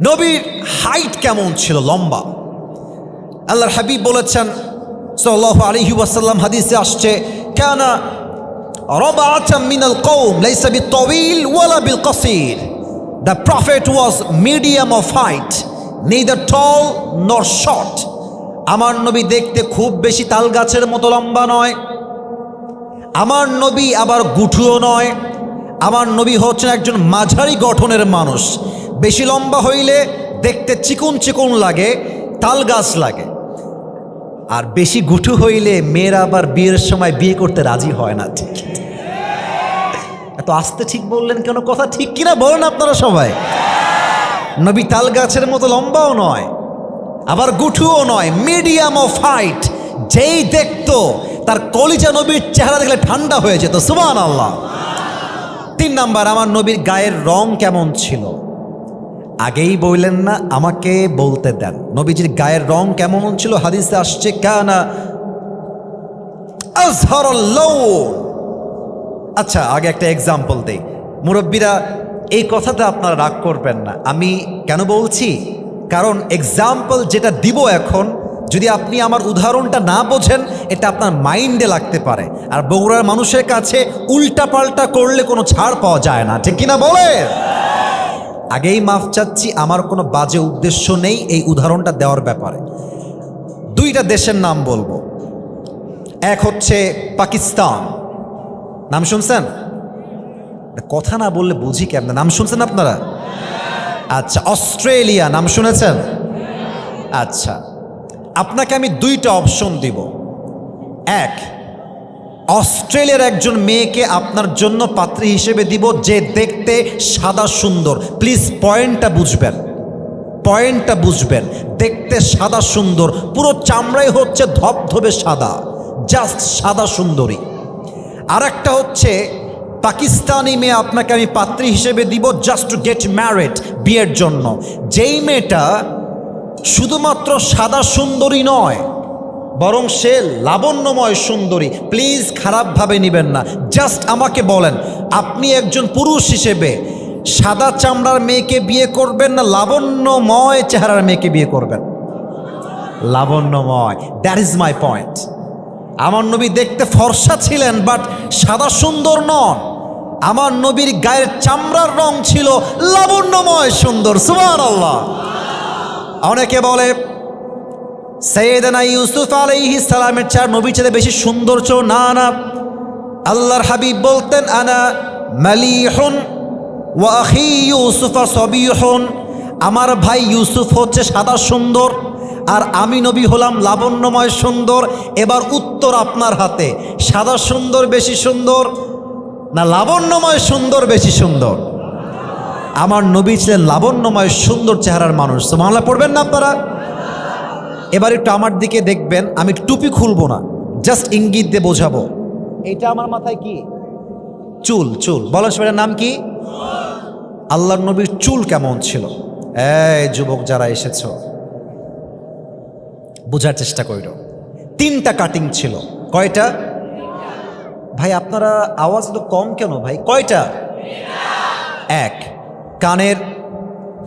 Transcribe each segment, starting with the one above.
নবীর হাইট কেমন ছিল, লম্বা। আল্লাহর হাবিব বলেছেন সাল্লাল্লাহু আলাইহি ওয়াসাল্লাম, হাদিসে আসছে, কানা রাবাআতাম মিনাল কওম লাইসা বিতাওয়িল ওয়ালা বিলকাসির। The prophet was medium of height, neither tall nor short. আমার নবী দেখতে খুব বেশি তাল গাছের মতো লম্বা নয়, আমার নবী আবার গুঠুও নয়। আমার নবী হচ্ছেন একজন মাঝারি গঠনের মানুষ। বেশি লম্বা হইলে দেখতে চিকন চিকন লাগে, তাল গাছ লাগে। আর বেশি গুঠু হইলে মেয়েরা আবার বিয়ের সময় বিয়ে করতে রাজি হয় না। ঠিক এত আস্তে ঠিক বললেন কেন? কথা ঠিক কিনা বলেন আপনারা সবাই। নবী তাল গাছের মতো লম্বাও নয়, আবার গুঠুও নয়, মিডিয়াম অফ হাইট। যেই দেখতো তার কলিজা নবীর চেহারা দেখলে ঠান্ডা হয়ে যেত। সুবহানাল্লাহ। 3 নাম্বার, আমার নবীর গায়ের রং কেমন ছিল? আগেই বললেন না, আমাকে বলতে দেন। নবীজির গায়ের রং কেমন ছিল? হাদিসে আসছে, কানা আযহারুল লাউন। আচ্ছা, আগে একটা এক্সাম্পল দেই। মুরব্বীরা, এই কথাটা আপনারা রাগ করবেন না। আমি কেন বলছি? কারণ এক্সাম্পল যেটা দিব এখন, যদি আপনি আমার উদাহরণটা না বোঝেন, এটা আপনার মাইন্ডে লাগতে পারে। আর বগুড়ার মানুষের কাছে উল্টা পাল্টা করলে কোনো ছাড় পাওয়া যায় না, ঠিক কিনা বলে? আগেই মাফ চাচ্ছি, আমার কোনো বাজে উদ্দেশ্য নেই এই উদাহরণটা দেওয়ার ব্যাপারে। 2টা দেশের নাম বলবো। এক হচ্ছে পাকিস্তান, নাম শুনছেন? কথা না বললে বুঝি কেমন, নাম শুনছেন আপনারা? আচ্ছা, অস্ট্রেলিয়া, নাম শুনেছেন? আচ্ছা, আপনাকে আমি 2টা অপশন দিব। এক, অস্ট্রেলিয়ার একজন মেয়েকে আপনার জন্য পাত্রী হিসেবে দিব, যে দেখতে সাদা সুন্দর। প্লিজ পয়েন্টটা বুঝবেন, পয়েন্টটা বুঝবেন। দেখতে সাদা সুন্দর, পুরো চামড়াই হচ্ছে ধবধবে সাদা, জাস্ট সাদা সুন্দরী। আর একটা হচ্ছে পাকিস্তানি মেয়ে আপনাকে আমি পাত্রী হিসেবে দিব, জাস্ট টু গেট ম্যারিড, বিয়ের জন্য। যেই মেয়েটা শুধুমাত্র সাদা সুন্দরী নয়, বরং সে লাবণ্যময় সুন্দরী। প্লিজ খারাপভাবে নেবেন না, জাস্ট আমাকে বলেন, আপনি একজন পুরুষ হিসেবে সাদা চামড়ার মেয়েকে বিয়ে করবেন না লাবণ্যময় চেহারার মেয়েকে বিয়ে করবেন? লাবণ্যময়। That is my point. আমার নবী দেখতে ফর্সা ছিলেন, বাট সাদা সুন্দর নন। আমার নবীর গায়ের চামড়ার রং ছিল লাবণ্যময় সুন্দর। সুবহানাল্লাহ। অনেকে বলে সাইয়েদনা ইউসুফ আলাইহিস সালামের চেয়ে নবীর চেয়ে বেশি সুন্দর ছিল। না না, আল্লাহর হাবিব বলতেন, আনা মালিহুন ওয়া আখি ইউসুফ সাবিহুন। আমার ভাই ইউসুফ হচ্ছে সাদা সুন্দর, আর আমি নবী হলাম লাবণ্যময় সুন্দর। এবার উত্তর আপনার হাতে, সাদা সুন্দর বেশি সুন্দর না লাবণ্যময় সুন্দর বেশি সুন্দর? আমার নবী ছিলেন লাবণ্যময় সুন্দর চেহারার মানুষ। সুবহানাল্লাহ পড়বেন না আপনারা? এবার একটু আমার দিকে দেখবেন, আমি টুপি খুলবো না, জাস্ট ইঙ্গিত দিয়ে বোঝাবো। এটা আমার মাথায় কি? চুল। চুল বলেন, সেটার নাম কি? আল্লাহর নবীর চুল কেমন ছিল? এই যুবক যারা এসেছ, বোঝার চেষ্টা কইর। 3টা কাটিং ছিল। কয়টা? ভাই আপনারা আওয়াজ তো কম কেন ভাই? কয়টা? 1, কানের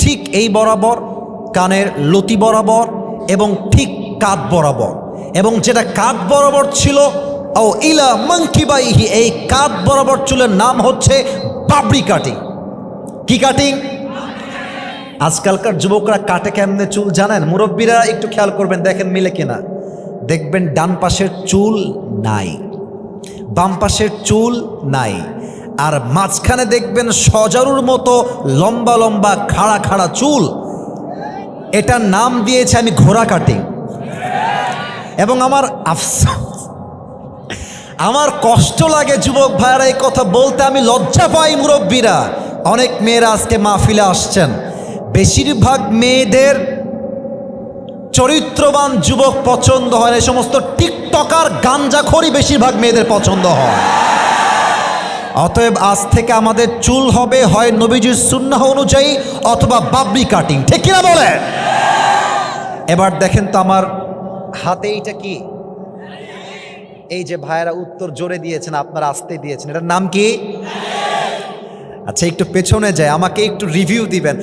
ঠিক এই বরাবর, কানের লতি বরাবর, এবং ঠিক কাঁধ বরাবর। এবং যেটা কাঁধ বরাবর ছিল, ও ইলা মানকিবাইহি, এই কাঁধ বরাবর চুলের নাম হচ্ছে বাবরি কাটিং। কি কাটিং? আজকালকার যুবকরা কাটে কেমনে চুল জানেন? মুরব্বীরা একটু খেয়াল করবেন, দেখেন মিলে কিনা। দেখবেন ডান পাশের চুল নাই, বাম পাশের চুল নাই, আর মাঝখানে দেখবেন সজারুর মতো লম্বা লম্বা খাড়া খাড়া চুল। এটার নাম দিয়েছে আমি ঘোড়া কাটিং। এবং আমার আফসোস, আমার কষ্ট লাগে যুবক ভাইয়ারা এই কথা বলতে, আমি লজ্জা পাই। মুরব্বীরা, অনেক মেয়েরা আজকে মাহফিলে আসছেন, বেশিরভাগ মেয়েদের চরিত্রবান যুবক পছন্দ হয় না, এই সমস্ত টিকটকার গাঞ্জাখোরই বেশিরভাগ মেয়েদের পছন্দ হয়। অতএব আজ থেকে আমাদের চুল হবে হয় নবীজির সুন্নাহ অনুযায়ী অথবা বাবরি কাটিং, ঠিক কিনা বলে? এবার দেখেন তো আমার হাতে এইটা কি? এই যে ভাইয়েরা উত্তর জোরে দিয়েছেন, আপনারা আসতে দিয়েছেন, এটার নাম কি? আচ্ছা একটু পেছনে যায়, আমাকে একটু রিভিউ দিবেন।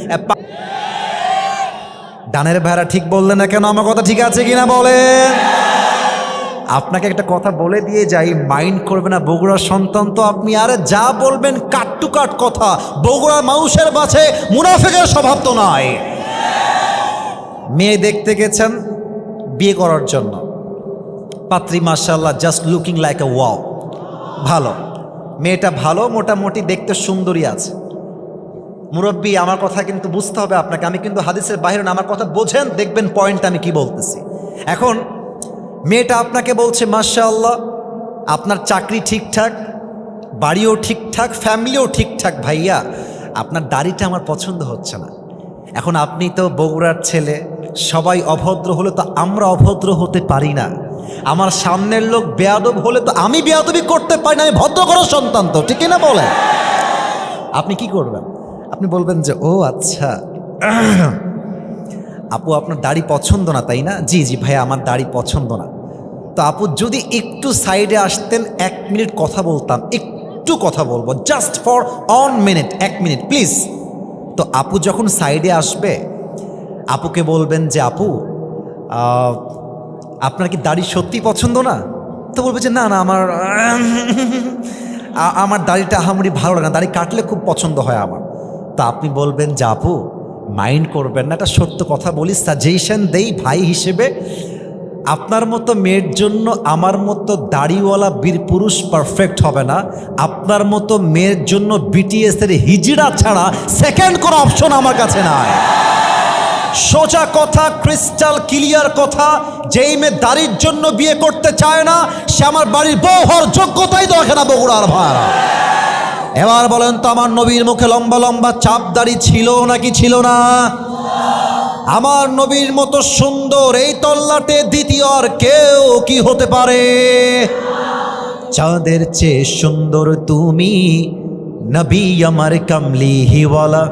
ডানের ভাইরা ঠিক বললেন না কেন? আমার কথা ঠিক আছে কিনা বলেন? আপনাকে একটা কথা বলে দিয়ে যাই, মাইন্ড করবে না বগুড়ার সন্তান তো আপনি, আরে যা বলবেন কাট টু কাট কথা। বগুড়ার মানুষের কাছে মুনাফিকের স্বভাব তো নয়। মেয়ে দেখতে গেছেন বিয়ে করার জন্য, পাত্রী মাশাআল্লাহ just looking like a wow, ভালো মেয়েটা, ভালো মোটামুটি দেখতে সুন্দরী আছে। মুরব্বী আমার কথা কিন্তু বুঝতে হবে আপনাকে, আমি কিন্তু হাদিসের বাইরে না, আমার কথা বোঝেন, দেখবেন পয়েন্ট আমি কি বলতেছি। এখন মেয়েটা আপনাকে বলছে মাশাআল্লাহ আপনার চাকরি ঠিকঠাক, বাড়িও ঠিকঠাক, ফ্যামিলিও ঠিকঠাক, ভাইয়া আপনার দাড়িটা আমার পছন্দ হচ্ছে না। এখন আপনি তো বগুড়ার ছেলে, সবাই অভদ্র হলে তো আমরা অভদ্র হতে পারি না, আমার সামনের লোক বেয়াদব হলে তো আমি বেয়াদবি করতে পারি না, আমি ভদ্র করার সন্তান তো, ঠিক না বলে? আপনি কি করবেন? আপনি বলবেন যে ও আচ্ছা আপু আপনার দাড়ি পছন্দ না তাই না? জি জি ভাইয়া আমার দাড়ি পছন্দ না। তো আপু যদি একটু সাইডে আসতেন, 1 মিনিট কথা বলতাম, একটু কথা বলবো, just for 1 minute, 1 minute please. তো আপু যখন সাইডে আসবে, আপুকে বলবেন যে আপু আপনার কি দাড়ি সত্যি পছন্দ না? তো বলবে যে না না আমার দাড়িটা আহামরি ভালো লাগে না, দাড়ি কাটলে খুব পছন্দ হয় আমার। তা আপনি বলবেন যে আপু মাইন্ড করবেন না, একটা সত্য কথা বলি, সাজেশন দেই ভাই হিসেবে, আপনার মতো মেয়ের জন্য আমার মতো দাড়িওয়ালা বীর পুরুষ পারফেক্ট হবে না, আপনার মতো মেয়ের জন্য বিটিএস এর হিজড়া ছাড়া সেকেন্ড কোনো অপশন আমার কাছে নাই। সোজা কথা, ক্রিস্টাল ক্লিয়ার কথা, যেই মেয়ে দাড়ির জন্য বিয়ে করতে চায় না সে আমার বাড়ির বউ হওয়ার যোগ্যতাই তো রাখে না বগুড়ার ভাড়া। এবার বলেন তো আমার নবীর মুখে লম্বা লম্বা চাপ দাড়ি ছিল নাকি ছিল না? আমার নবীর মতো সুন্দর এই তল্লাটে দ্বিতীয় আর কেউ কি হতে পারে? চাঁদের চেয়ে সুন্দর তুমি, নবী আমার কামলি হিওয়ালা,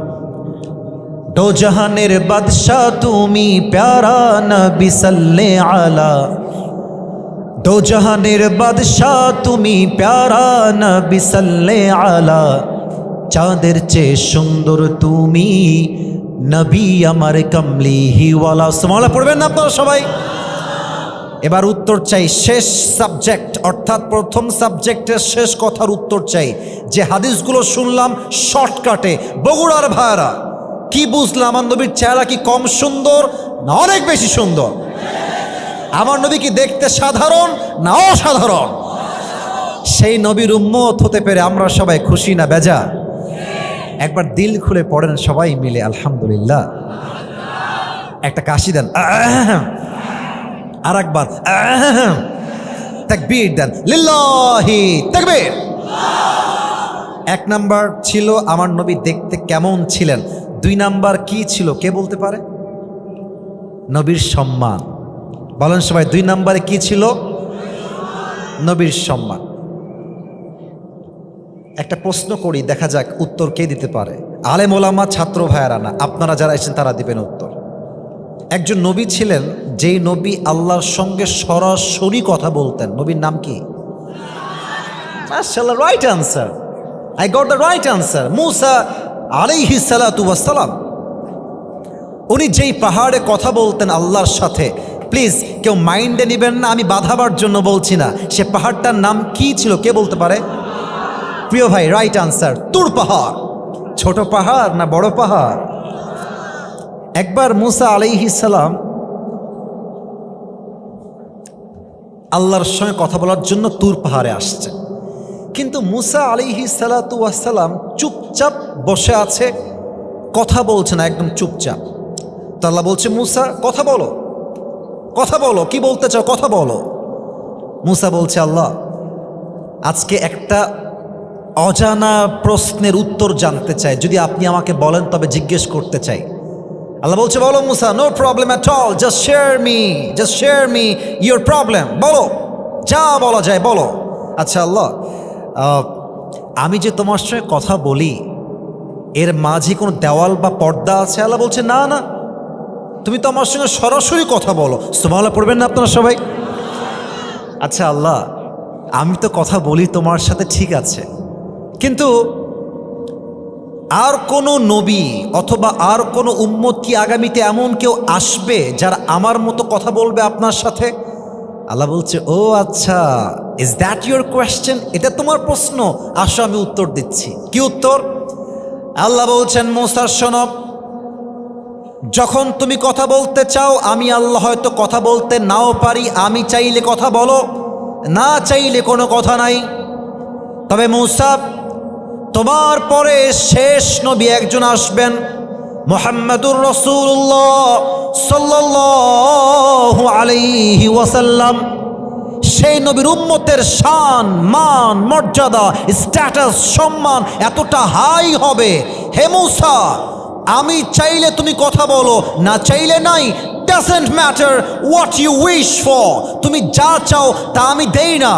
দো জাহানের বাদশা তুমি, প্যারা নবী সাল্লে আলা, দো জাহানের বাদশা তুমি, প্যারা নবী সাল্লে আলা, চাঁদের চেয়ে সুন্দর তুমি, নবী আমার কামলি হিওয়ালা। সুবহানাল্লাহ পড়বেন না আপনারা সবাই? এবার উত্তর চাই, শেষ সাবজেক্ট অর্থাৎ প্রথম সাবজেক্টের শেষ কথার উত্তর চাই। যে হাদিসগুলো শুনলাম শর্টকাটে, বগুড়ার ভাইরা কি বুঝলাম? আমার নবীর চেহারা কি কম সুন্দর না অনেক বেশি সুন্দর? আমার নবী কি দেখতে সাধারণ না অসাধারণ? সেই নবীর উম্মত হতে পেরে আমরা সবাই খুশি না বেজা? একবার দিল খুলে পড়েন সবাই মিলে আলহামদুলিল্লাহ। একটা কাশি দেন, আর একবার তাকবীর দেন, লিল্লাহি তাকবীর। 1 নাম্বার ছিল আমার নবী দেখতে কেমন ছিলেন, 2 নাম্বার কি ছিল কে বলতে পারে? নবীর সম্মান। বলেন সবাই 2 নাম্বারে কি ছিল? নবীর সম্মান। একটা প্রশ্ন করি, দেখা যাক উত্তর কে দিতে পারে। আলেম ওলামা ছাত্র ভাইয়ারা না, আপনারা যারা এসেছেন তারা দিবেন উত্তর। একজন নবী ছিলেন যেই নবী আল্লাহর সঙ্গে সরাসরি কথা বলতেন, নবীর নাম কি? মাশাআল্লাহ, right answer, I got the right answer, মুসা আলাইহিস সালাতু ওয়াস সালাম। উনি যেই পাহাড়ে কথা বলতেন আল্লাহর সাথে, প্লিজ কেউ মাইন্ডে নেবেন না, আমি বাধাবার জন্য বলছি না, সে পাহাড়টার নাম কি ছিল কে বলতে পারে? প্রিয় ভাই রাইট আনসার, তুর পাহাড়। ছোট পাহাড় না বড় পাহাড়? একবার মুসা আলাইহিস সালাম আল্লাহর সঙ্গে কথা বলার জন্য তুর পাহাড়ে আসছে, কিন্তু মুসা আলাইহিস সালাতু ওয়াস সালাম চুপচাপ বসে আছে, কথা বলছে না, একদম চুপচাপ। তো আল্লাহ বলছে মুসা কথা বলো, কথা বলো, কি বলতে চাও কথা বলো। মুসা বলছে আল্লাহ আজকে একটা অজানা প্রশ্নের উত্তর জানতে চাই, যদি আপনি আমাকে বলেন তবে জিজ্ঞেস করতে চাই। আল্লাহ বলছে বলো মুসা, no problem at all, just share me your problem, বলো যা বলা যায় বলো। আচ্ছা আল্লাহ আমি যে তোমার সঙ্গে কথা বলি এর মাঝে কোনো দেওয়াল বা পর্দা আছে? আল্লাহ বলছে না না, তুমি তো আমার সঙ্গে সরাসরি কথা বলো। সুবহানাল্লাহ পড়বেন না আপনারা সবাই? আচ্ছা আল্লাহ আমি তো কথা বলি তোমার সাথে ঠিক আছে, কিন্তু আর কোনো নবী অথবা আর কোনো উম্মত কি আগামীতে এমন কেউ আসবে যারা আমার মতো কথা বলবে আপনার সাথে? আল্লাহ বলছে, ও আচ্ছা, ইজ দ্যাট ইউর কোয়েশ্চেন? এটা তোমার প্রশ্ন, আসো আমি উত্তর দিচ্ছি। কি উত্তর? আল্লাহ বলছেন, মূসা শোনো, যখন তুমি কথা বলতে চাও, আমি আল্লাহ হয়তো কথা বলতে নাও পারি, আমি চাইলে কথা বলো, না চাইলে কোনো কথা নাই। তবে মূসা, তোমার পরে শেষ নবী একজন আসবেন, মুহাম্মাদুর রাসূলুল্লাহ সাল্লাল্লাহু আলাইহি ওয়াসাল্লাম। সেই নবীর উম্মতের শান, মান, মর্যাদা, স্ট্যাটাস, সম্মান এতটা হাই হবে, হে মূসা, আমি চাইলে তুমি কথা বলো, না চাইলে নাই, doesn't matter what you wish for. তুমি যা চাও তা আমি দেই না,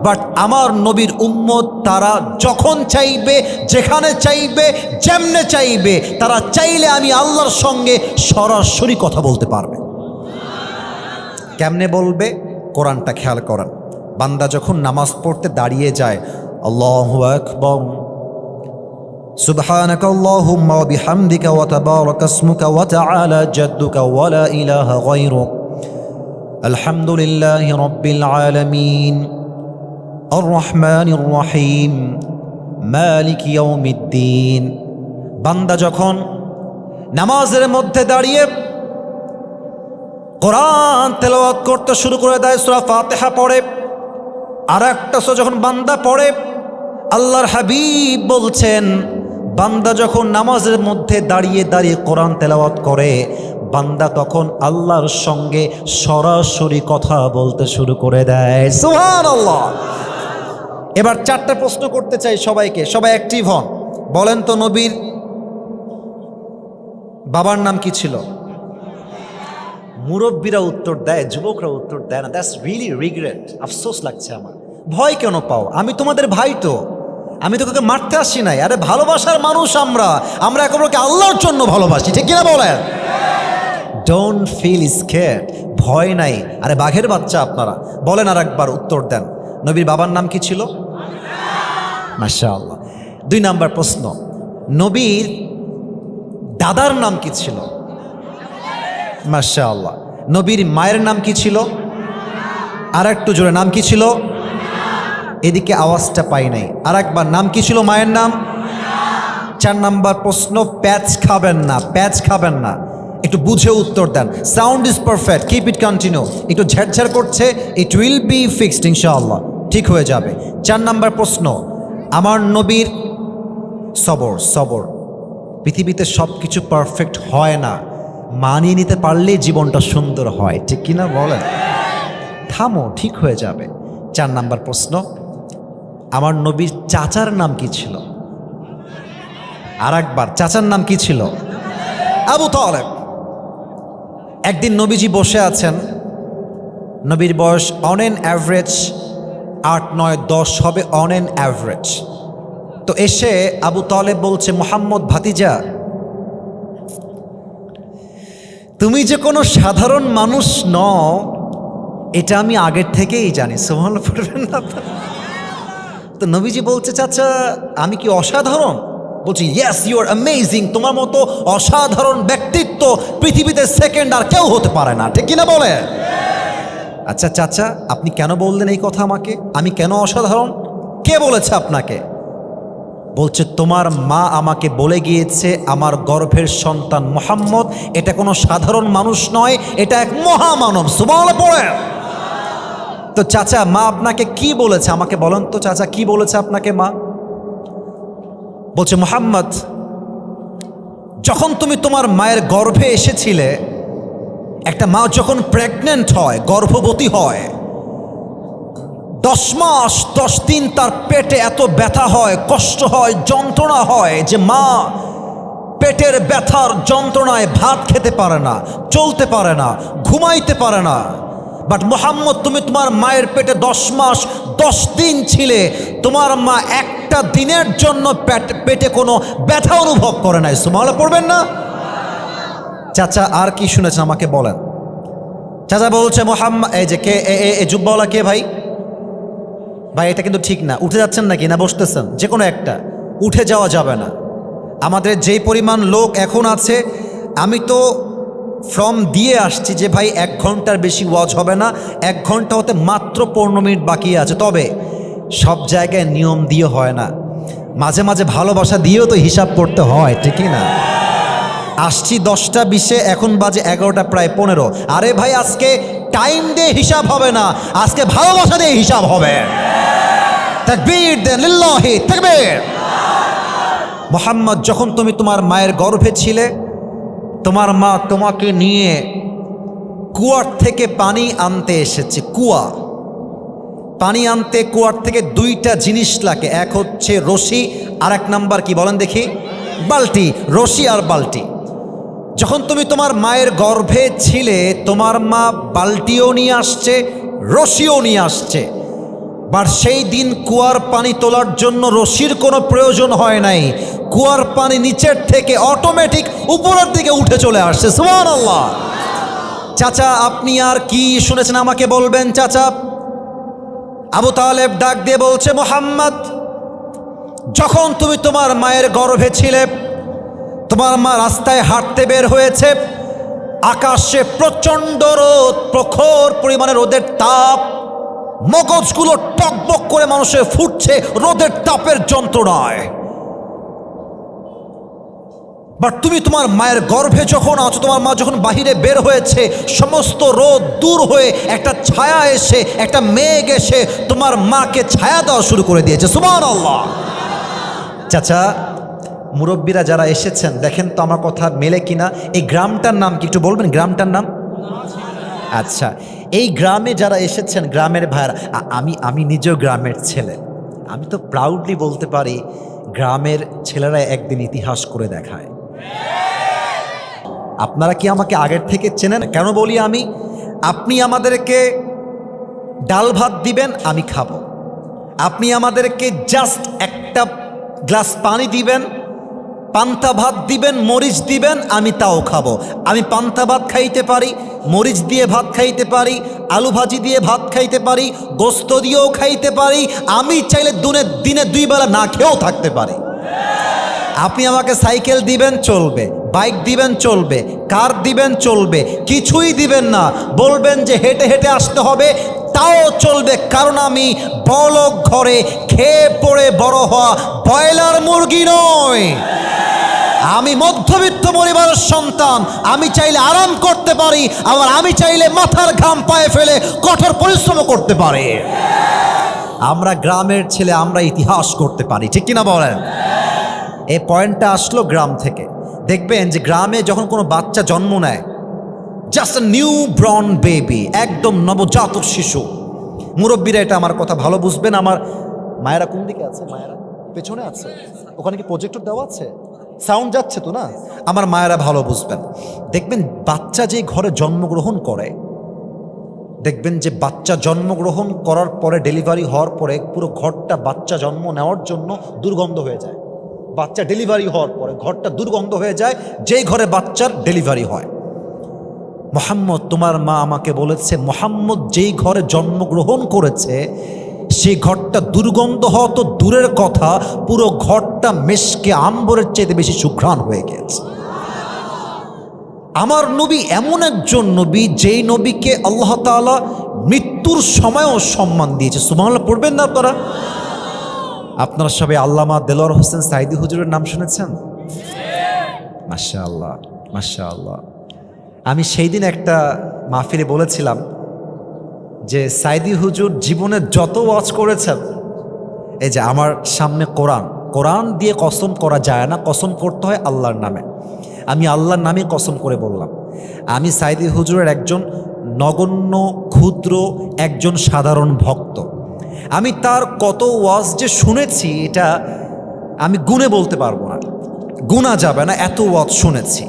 বাট আমার নবীর উম্মত তারা যখন চাইবে, যেখানে চাইবে, যেমনে চাইবে, তারা চাইলে আমি আল্লাহর সঙ্গে সরাসরি কথা বলতে পারবে। কেমনে বলবে? কোরআনটা খেয়াল করেন। বান্দা যখন নামাজ পড়তে দাঁড়িয়ে যায়, আল্লাহু আকবার, সুবহানাকা আল্লাহুম্মা ওয়া বিহামদিকা ওয়া তাবারাকা ইসমুকা ওয়া তাআলা জাদ্দুকা ওয়া লা ইলাহা গায়রুক, আলহামদুলিল্লাহি রাব্বিল আলামিন, আর রহমানির রহিম, মালিক ইয়াউমিদ্দিন। বান্দা যখন নামাজের মধ্যে দাঁড়িয়ে কোরআন তেলাওয়াত করতে শুরু করে দেয়, সূরা ফাতিহা পড়ে, আর একটা সূরা যখন বান্দা পড়ে, আল্লাহর হাবিব বলছেন, বান্দা যখন নামাজের মধ্যে দাঁড়িয়ে দাঁড়িয়ে কোরআন তেলাওয়াত করে, বান্দা তখন আল্লাহর সঙ্গে সরাসরি কথা বলতে শুরু করে দেয়। সুবহানাল্লাহ। এবার চারটা প্রশ্ন করতে চাই সবাইকে, সবাই অ্যাক্টিভ হন। বলেন তো, নবীর বাবার নাম কি ছিল? মুরব্বীরা উত্তর দেয়, যুবকরা উত্তর দেয় না। দ্যাটস রিয়েলি রিগ্রেট, আফসোস লাগছে আমার। ভয় কেন পাও? আমি তোমাদের ভাই তো, আমি তো কাউকে মারতে আসি নাই। আরে ভালোবাসার মানুষ আমরা একেবারে আল্লাহর জন্য ভালোবাসি, ঠিক কিনা বলেন? ডোন্ট ফিল স্কেয়ার্ড, ভয় নাই। আরে বাঘের বাচ্চা আপনারা। বলেন আর একবার উত্তর দেন, নবীর বাবার নাম কি ছিল? মাশাআল্লাহ। 2 নাম্বার প্রশ্ন, নবীর দাদার নাম কি ছিল? মাশাআল্লাহ। নবীর মায়ের নাম কি ছিল? আর একটু জোরে, নাম কি ছিল? এদিকে আওয়াজটা পাই নাই, আর একবার, নাম কি ছিল মায়ের নাম? 4 নাম্বার প্রশ্ন, প্যাচ খাবেন না, প্যাচ খাবেন না, একটু বুঝে উত্তর দেন। Sound is perfect, keep it continue. একটু ঝেড়ঝেড় করছে, ইট উইল বি ফিক্সড ইনশাআল্লাহ, ঠিক হয়ে যাবে। 4 নাম্বার প্রশ্ন, আমার নবীর সবর। পৃথিবীতে সব কিছু পারফেক্ট হয় না, মানিয়ে নিতে পারলেই জীবনটা সুন্দর হয়, ঠিক কিনা বলেন? থামো, ঠিক হয়ে যাবে। 4 নাম্বার প্রশ্ন, আমার নবীর চাচার নাম কি ছিল? আর একবার, চাচার নাম কি ছিল? আবু তালেব। একদিন নবীজি বসে আছেন, নবীর বয়স অন এন অ্যাভারেজ 8, 9, 10 হবে, অন এন অ্যাভারেজ। তো এসে আবু তালেব বলছে, মুহাম্মদ ভাতিজা, তুমি যে কোনো সাধারণ মানুষ নও, এটা আমি আগের থেকেই জানি। সুবহানাল্লাহ পড়বেন না? তো নবীজি বলছে, চাচা আমি কি অসাধারণ? বলছি, ইয়েস, ইউ আর অ্যামেজিং। তোমার মতো অসাধারণ ব্যক্তিত্ব পৃথিবীতে সেকেন্ড আর কেউ হতে পারে না, ঠিক কিনা বলে? আচ্ছা চাচা, আপনি কেন বললেন এই কথা আমাকে? আমি কেন অসাধারণ? কে বলেছে আপনাকে? বলছে, তোমার মা আমাকে বলে গিয়েছে, আমার গর্ভের সন্তান মুহাম্মদ এটা কোনো সাধারণ মানুষ নয়, এটা এক মহামানব। সুবহানাল্লাহ পড়ে। তো চাচা, মা আপনাকে কি বলেছে আমাকে বলেন তো চাচা, কি বলেছে আপনাকে মা? বলছে, মুহাম্মদ, যখন তুমি তোমার মায়ের গর্ভে এসেছিলে, একটা মা যখন প্রেগনেন্ট হয়, গর্ভবতী হয়, 10 মাস 10 দিন তার পেটে এত ব্যথা হয়, কষ্ট হয়, যন্ত্রণা হয় যে মা পেটের ব্যথার যন্ত্রণায় ভাত খেতে পারে না, চলতে পারে না, ঘুমাইতে পারে না। বাট মুহাম্মদ, তুমি তোমার মায়ের পেটে 10 মাস 10 দিন ছিলে, তোমার মা একটা দিনের জন্য পেটে কোনো ব্যথা অনুভব করে নাই। সুবহানাল্লাহ পড়বেন না? চাচা আর কি শুনেছেন আমাকে বলেন। চাচা বলছে, মুহাম্মদ, এই যে কে, এই জুব্বাওয়ালা কে ভাই? ভাই এটা কিন্তু ঠিক না, উঠে যাচ্ছেন নাকি না বসতেছেন? যে কোনো একটা, উঠে যাওয়া যাবে না। আমাদের যেই পরিমাণ লোক এখন আছে, আমি তো ফর্ম দিয়ে আসছি যে ভাই 1 ঘন্টার বেশি ওয়াজ হবে না, 1 ঘন্টা হতে মাত্র 15 মিনিট বাকি আছে। তবে সব জায়গায় নিয়ম দিয়ে হয় না, মাঝে মাঝে ভালোবাসা দিয়েও তো হিসাব করতে হয়, ঠিকই না? আসছি 10টা 20-এ, এখন বাজে 11টা প্রায় 15। আরে ভাই, আজকে টাইম দিয়ে হিসাব হবে না, আজকে ভালোবাসা দিয়ে হিসাব হবে। তাকবীর দেন, লিল্লাহি তাকবীর। মুহাম্মদ, যখন তুমি তোমার মায়ের গর্ভে ছিলে, তোমার মা তোমাকে নিয়ে কুয়ার থেকে পানি আনতে এসেছে। কুয়া পানি আনতে কুয়ার থেকে 2টা জিনিস লাগে, এক হচ্ছে রশি, আর 1 নাম্বার কি বলেন দেখি? বালতি। রশি আর বালতি। যখন তুমি তোমার মায়ের গর্ভে ছিলে, তোমার মা বালতিও নিয়ে আসছে, রশিও নিয়ে আসছে। বাট সেই দিন কুয়ার পানি তোলার জন্য রশির কোনো প্রয়োজন হয় নাই, কুয়ার পানি নিচের থেকে অটোমেটিক উপরের দিকে উঠে চলে আসছে। সুবহানাল্লাহ। চাচা, আপনি আর কি শুনেছেন আমাকে বলবেন? চাচা আবু তালেব ডাক দিয়ে বলছে, মুহাম্মদ, যখন তুমি তোমার মায়ের গর্ভে ছিলে, তোমার মা রাস্তায় হাঁটতে বের হয়েছে, আকাশে প্রচণ্ড রোদ, প্রখর পরিমাণে রোদের তাপ, মগজগুলো টকবক করে মানুষের ফুটছে রোদের তাপের যন্ত্রণায়। বাট তুমি তোমার মায়ের গর্ভে যখন আছো, তোমার মা যখন বাহিরে বের হয়েছে, সমস্ত রোদ দূর হয়ে একটা ছায়া এসে, একটা মেঘ এসে তোমার মাকে ছায়া দেওয়া শুরু করে দিয়েছে। সুবহানাল্লাহ। চাচা, মুরব্বীরা যারা এসেছেন, দেখেন তো আমার কথা মেলে কিনা। এই গ্রামটার নাম কি একটু বলবেন? গ্রামটার নাম? আচ্ছা, এই গ্রামে যারা এসেছেন, গ্রামের ভাইরা, আমি নিজেও গ্রামের ছেলে, আমি তো প্রাউডলি বলতে পারি গ্রামের ছেলেরা একদিন ইতিহাস করে দেখায়। আপনারা কি আমাকে আগের থেকে চেনেন? কেন বলি আমি, আপনি আমাদেরকে ডাল ভাত দিবেন, আমি খাবো। আপনি আমাদেরকে জাস্ট একটা গ্লাস পানি দিবেন, পান্তা ভাত দিবেন, মরিচ দিবেন, আমি তাও খাবো। আমি পান্তা ভাত খাইতে পারি, মরিচ দিয়ে ভাত খাইতে পারি, আলু ভাজি দিয়ে ভাত খাইতে পারি, গোস্ত দিয়েও খাইতে পারি, আমি চাইলে দিনে 2 বেলা না খেয়েও থাকতে পারি। আপনি আমাকে সাইকেল দিবেন, চলবে, বাইক দিবেন, চলবে, কার দিবেন, চলবে, কিছুই দিবেন না, বলবেন যে হেঁটে হেঁটে আসতে হবে, তাও চলবে। কারণ আমি বড়লোক ঘরে খেয়ে পড়ে বড় হওয়া ব্রয়লার মুরগি নয়, আমি মধ্যবিত্ত পরিবারের সন্তান। আমি চাইলে আরাম করতে পারি, আবার আমি চাইলে মাথার ঘাম পায়ে ফেলে কঠোর পরিশ্রম করতে পারি। আমরা গ্রামের ছেলে, আমরা ইতিহাস করতে পারি, ঠিক কিনা বলেন? এই পয়েন্টটা আসলো গ্রাম থেকে। দেখবেন যে গ্রামে যখন কোনো বাচ্চা জন্ম নেয়, জাস্ট নিউ ব্রন বেবি, একদম নবজাতক শিশু, মুরব্বীরা এটা আমার কথা ভালো বুঝবেন। আমার মায়েরা কোন দিকে আছে? মায়েরা পেছনে আছে, ওখানে কি প্রজেক্টর দেওয়া আছে? সাউন্ড যাচ্ছে তো না? আমার মায়েরা ভালো বুঝবেন। দেখবেন বাচ্চা যে ঘরে জন্মগ্রহণ করে, দেখবেন যে বাচ্চা জন্মগ্রহণ করার পরে, ডেলিভারি হওয়ার পরে পুরো ঘরটা বাচ্চা জন্ম নেওয়ার জন্য দুর্গন্ধ হয়ে যায়। বাচ্চা ডেলিভারি হওয়ার পরে ঘরটা দুর্গন্ধ হয়ে যায়, যেই ঘরে বাচ্চার ডেলিভারি হয়। মুহাম্মদ, তোমার মা আমাকে বলেছে, মুহাম্মদ যেই ঘরে জন্মগ্রহণ করেছে সেই ঘরটা দুর্গন্ধ হওয়া তো দূরের কথা, পুরো ঘরটা মেশকে আম্বরের চাইতে বেশি সুঘ্রাণ হয়ে গেছে। আমার নবী এমন একজন নবী, যেই নবীকে আল্লাহ তাআলা মৃত্যুর সময়ও সম্মান দিয়েছে। সুবহানাল্লাহ পড়বেন না আপনারা? আপনারা সবাই আল্লামা দেলোয়ার হোসেন সাইদি হুজুরের নাম শুনেছেন? মাশাআল্লাহ, মাশাআল্লাহ। আমি সেই দিন একটা মাহফিলে বলেছিলাম যে সাইদি হুজুর জীবনে যত ওয়াজ করেছেন, এই যে আমার সামনে কোরআন দিয়ে কসম করা যায় না, কসম করতে হয় আল্লাহর নামে। আমি আল্লাহর নামে কসম করে বললাম, আমি সাইদি হুজুরের একজন নগণ্য ক্ষুদ্র একজন সাধারণ ভক্ত। আমি তার কত ওয়াজ যে শুনেছি, এটা আমি গুণে বলতে পারবো না, গুণা যাবে না, এত ওয়াজ শুনেছি।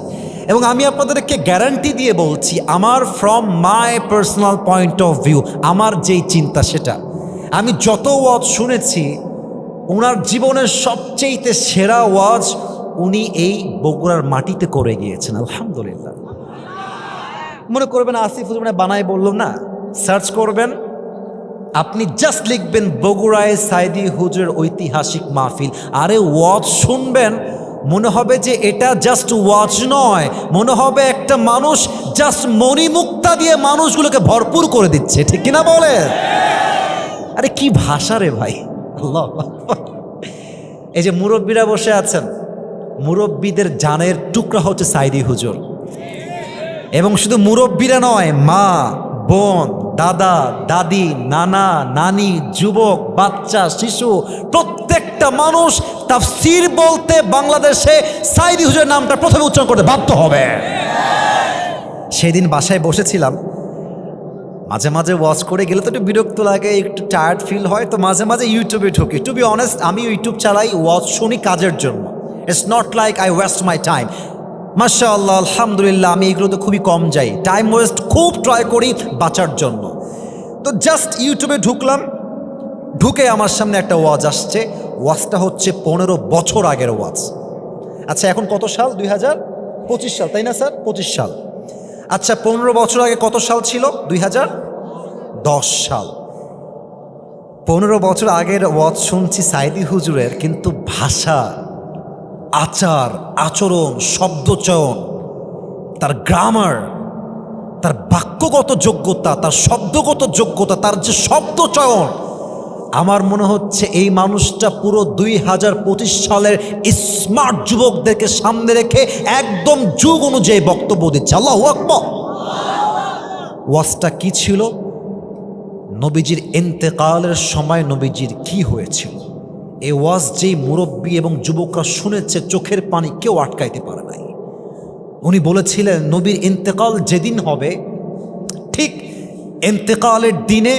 এবং আমি আপনাদেরকে গ্যারান্টি দিয়ে বলছি, আমার from my personal point of view, আমার যেই চিন্তা, সেটা আমি যত ওয়াজ শুনেছি, ওনার জীবনের সবচেয়ে সেরা ওয়াজ উনি এই বগুড়ার মাটিতে করে গিয়েছেন। আলহামদুলিল্লাহ। মনে করবেন আসিফ হুজুর মানে বানাই বললো না, সার্চ করবেন, আপনি জাস্ট লিখবেন বগুড়ায় সাইদি হুজুরের ঐতিহাসিক মাহফিল, আরে ওয়াজ শুনবেন, মনে হবে যে এটা জাস্ট ওয়াজ নয়, মনে হবে একটা মানুষ জাস্ট মণিমুক্তা দিয়ে মানুষগুলোকে ভরপুর করে দিচ্ছে, ঠিক কিনা বলে? আরে কি ভাষা রে ভাই, আল্লাহ। এই যে মুরব্বীরা বসে আছেন, মুরব্বীদের জানের টুকরা হচ্ছে সাইদি হুজুর। এবং শুধু মুরব্বীরা নয়, মা, বোন, দাদা, দাদি, নানা, নানি, যুবক, বাচ্চা, শিশু, প্রত্যেকটা মানুষ তাফসীর বলতে বাংলাদেশে সাইদি হুজুরের নামটা প্রথমে উচ্চারণ করতে বাধ্য হবে। সেদিন বাসায় বসেছিলাম, মাঝে মাঝে ওয়াচ করে গেলে তো একটু বিরক্ত লাগে, একটু টায়ার্ড ফিল হয়, তো মাঝে মাঝে ইউটিউবে ঢুকি। টু বি অনেস্ট, আমি ইউটিউব চালাই ওয়াচ শুনি কাজের জন্য। It's not like I West my time. মাশাআল্লাহ, আলহামদুলিল্লাহ, আমি এগুলোতে খুবই কম যাই, টাইম ওয়েস্ট খুব ট্রাই করি বাঁচার জন্য। তো জাস্ট ইউটিউবে ঢুকলাম, ঢুকে আমার সামনে একটা ওয়াজ আসছে। ওয়াজটা হচ্ছে 15 বছর আগের ওয়াজ। আচ্ছা, এখন কত সাল? 2025 সাল, তাই না স্যার? 25 সাল। আচ্ছা, 15 বছর আগে কত সাল ছিল? 2010 সাল। 15 বছর আগের ওয়াজ শুনছি সাইদি হুজুরের, কিন্তু ভাষা, আচার, আচরণ, শব্দচয়ন, তার গ্রামার, তার বাক্যগত যোগ্যতা, তার শব্দগত যোগ্যতা, তার যে শব্দচয়ন, আমার মনে হচ্ছে এই মানুষটা পুরো 2025 সালের স্মার্ট যুবকদেরকে সামনে রেখে একদম যুগ অনুযায়ী বক্তব্য দিচ্ছে। আল্লাহু আকবার। ওয়াজটা কি ছিল? নবীজির ইন্তেকালের সময় নবীজির কি হয়েছিল। এই ওয়াজ যেই মুরব্বী এবং যুবকরা শুনেছে, চোখের পানি কেউ আটকাইতে পারে নাই। উনি বলেছিলেন নবীর ইন্তেকাল যেদিন হবে, ঠিক ইন্তেকালের দিনে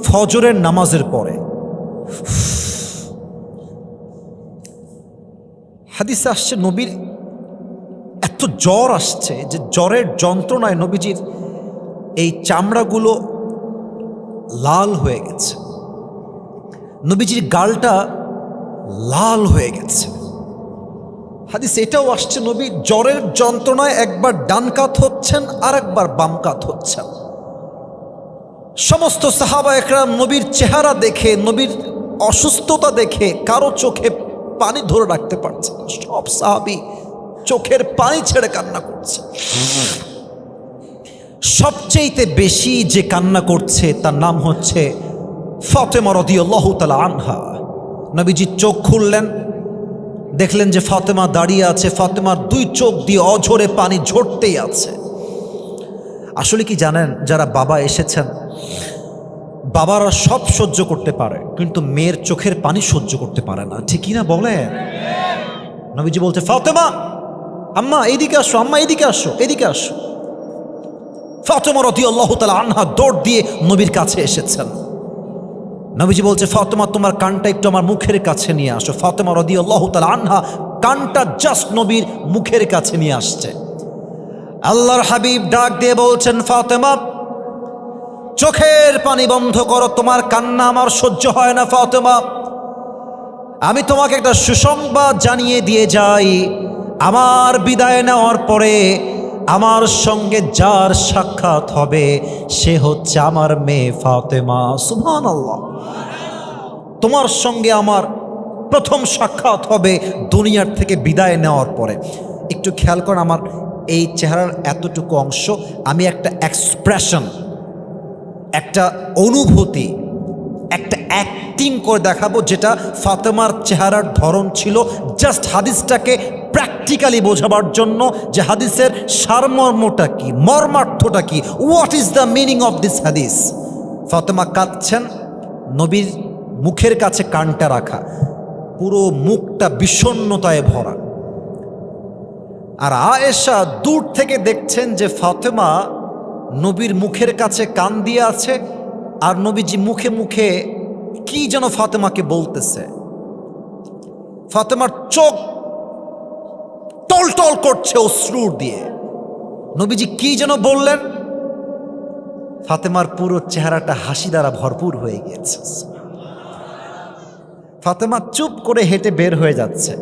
ফজরের নামাজের পরে। হাদিসে আসছে নবীর এত জ্বর আসছে যে জ্বরের যন্ত্রণায় নবীজির এই চামড়াগুলো লাল হয়ে গেছে, নবীজির গালটা লাল হয়ে গেছে। হাদিস এটাও আসছে নবী জ্বরের যন্ত্রণায় একবার ডান কাত হচ্ছেন আর একবার বাম কাত হচ্ছেন। সমস্ত সাহাবা একরাম নবীর চেহারা দেখে, নবীর অসুস্থতা দেখে কারো চোখে পানি ধরে রাখতে পারছে না। সব সাহাবী চোখের পানি ছেড়ে কান্না করছে। সবচেয়ে বেশি যে কান্না করছে তার নাম হচ্ছে ফাতেমা রাদিয়াল্লাহু তাআলা আনহা। নবীজি চোখ খুললেন, দেখলেন যে ফাতেমা দাঁড়িয়ে আছে, ফাতেমার 2 চোখ দিয়ে অঝরে পানি ঝরতেই আছে। আসলে কি জানেন, যারা বাবা এসেছেন, বাবারা সব সহ্য করতে পারে, কিন্তু মেয়ের চোখের পানি সহ্য করতে পারে না, ঠিক না বলেন? নবীজি বলছে, ফাতেমা, আম্মা এইদিকে আসো, আম্মা এইদিকে আসো, এদিকে আসো। ফাতেমা রাদিয়াল্লাহু তাআলা আনহা দৌড় দিয়ে নবীর কাছে এসেছেন। নবীজি বলছে, ফাতেমা তোমার কানটা একটু আমার মুখের কাছে নিয়ে আসো। ফাতেমা রাদিয়াল্লাহু তাআলা আনহা কানটা জাস্ট নবীর মুখের কাছে নিয়ে আসছে। আল্লাহর হাবিব ডাক দিয়ে বলছেন, ফাতেমা চোখের পানি বন্ধ করো, তোমার কান্না আমার সহ্য হয় না। ফাতেমা, আমি তোমাকে একটা সুসংবাদ জানিয়ে দিয়ে যাই, আমার বিদায় নেওয়ার পরে আমার সঙ্গে যার সাক্ষাৎ হবে সে হচ্ছে আমার মেয়ে ফাতেমা। সুবহানাল্লাহ। তোমার সঙ্গে আমার প্রথম সাক্ষাৎ হবে দুনিয়ার থেকে বিদায় নেওয়ার পরে। একটু খেয়াল করেন আমার এই চেহারার এতটুকু অংশ, আমি একটা এক্সপ্রেশন, একটা অনুভূতি, একটা অ্যাক্টিং করে দেখাবো, যেটা ফাতেমার চেহারার ধরন ছিল জাস্ট হাদিসটাকে প্র্যাকটিক্যালি বোঝাবার জন্য, যে হাদিসের সারমর্মটা কি, মর্মার্থটা কি, what is the meaning of this হাদিস। ফাতেমা কাঁদছেন, নবীর মুখের কাছে কানটা রাখা, পুরো মুখটা বিষণ্ণতায় ভরা। আর আয়েশা দূর থেকে দেখছেন যে ফাতেমা নবীর মুখের কাছে কান দিয়ে আছে, আর নবীজি মুখে মুখে কি যেন ফাতেমাকে বলতেছে। ফাতেমার চোখ টলটল করছে অশ্রুর দিয়ে। নবীজি কি যেন বললেন, ফাতেমার পুরো চেহারাটা হাসি দ্বারা ভরপুর হয়ে গিয়েছে। ফাতেমা চুপ করে হেঁটে বের হয়ে যাচ্ছে।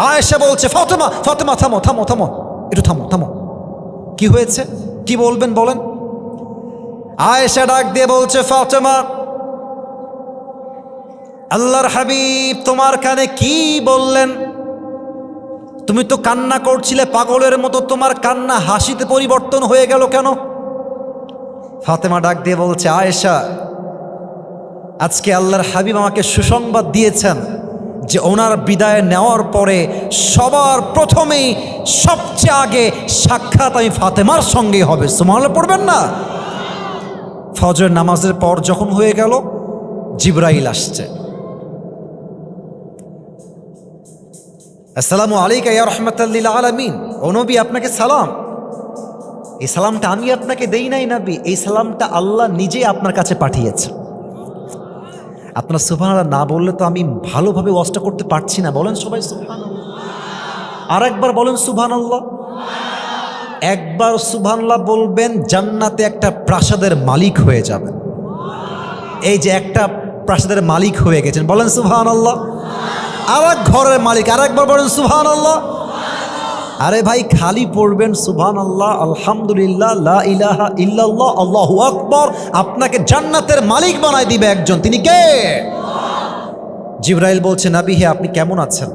আয়েশা বলছে, ফাতেমা, ফাতেমা থামো থামো থামো, একটু থামো থামো, কি হয়েছে, কি বলবেন বলেন। আয়েশা ডাক দিয়ে বলছে, ফাতেমা, আল্লাহর হাবিব তোমার কানে কি বললেন? তুমি তো কান্না করছিলে পাগলের মতো, তোমার কান্না হাসিতে পরিবর্তন হয়ে গেল কেন? ফাতেমা ডাক দিয়ে বলছে, আয়েশা, আজকে আল্লাহর হাবিব আমাকে সুসংবাদ দিয়েছেন যে ওনার বিদায় নেওয়ার পরে সবার প্রথমেই সবচেয়ে আগে সাক্ষাৎ আমি ফাতেমার সঙ্গে হবে। সুবহানাল্লাহ পড়বেন না? ফজর নামাজের পর যখন হয়ে গেল, জিবরাইল আসছে। আসসালামু আলাইকা ইয়া রাহমাতাল লিল আলামিন। ও নবী, আপনাকে সালাম। এই সালামটা আমি আপনাকে দেই নাই নবী, এই সালামটা আল্লাহ নিজেই আপনার কাছে পাঠিয়েছে। আপনার সুবহানাল্লাহ না বললে তো আমি ভালোভাবে ওয়াজটা করতে পারছি না। বলেন সবাই সুবহানাল্লাহ। আর একবার বলেন সুবহানাল্লাহ। একবার সুবহানাল্লাহ বলবেন, জান্নাতে একটা প্রাসাদের মালিক হয়ে যাবেন। এই যে একটা প্রাসাদের মালিক হয়ে গেছেন, বলেন সুবহানাল্লাহ। আর এক ঘরের মালিক, আর একবার বলেন সুবহানাল্লাহ। আরে ভাই, খালি পড়বেন সুবহানাল্লাহ, আলহামদুলিল্লাহ, লা ইলাহা ইল্লাল্লাহ, আল্লাহু আকবার, আপনাকে জান্নাতের মালিক বানায় দিবে একজন। তিনি কে? জিবরাইল বলছে, নবী হে, আপনি কেমন আছেন?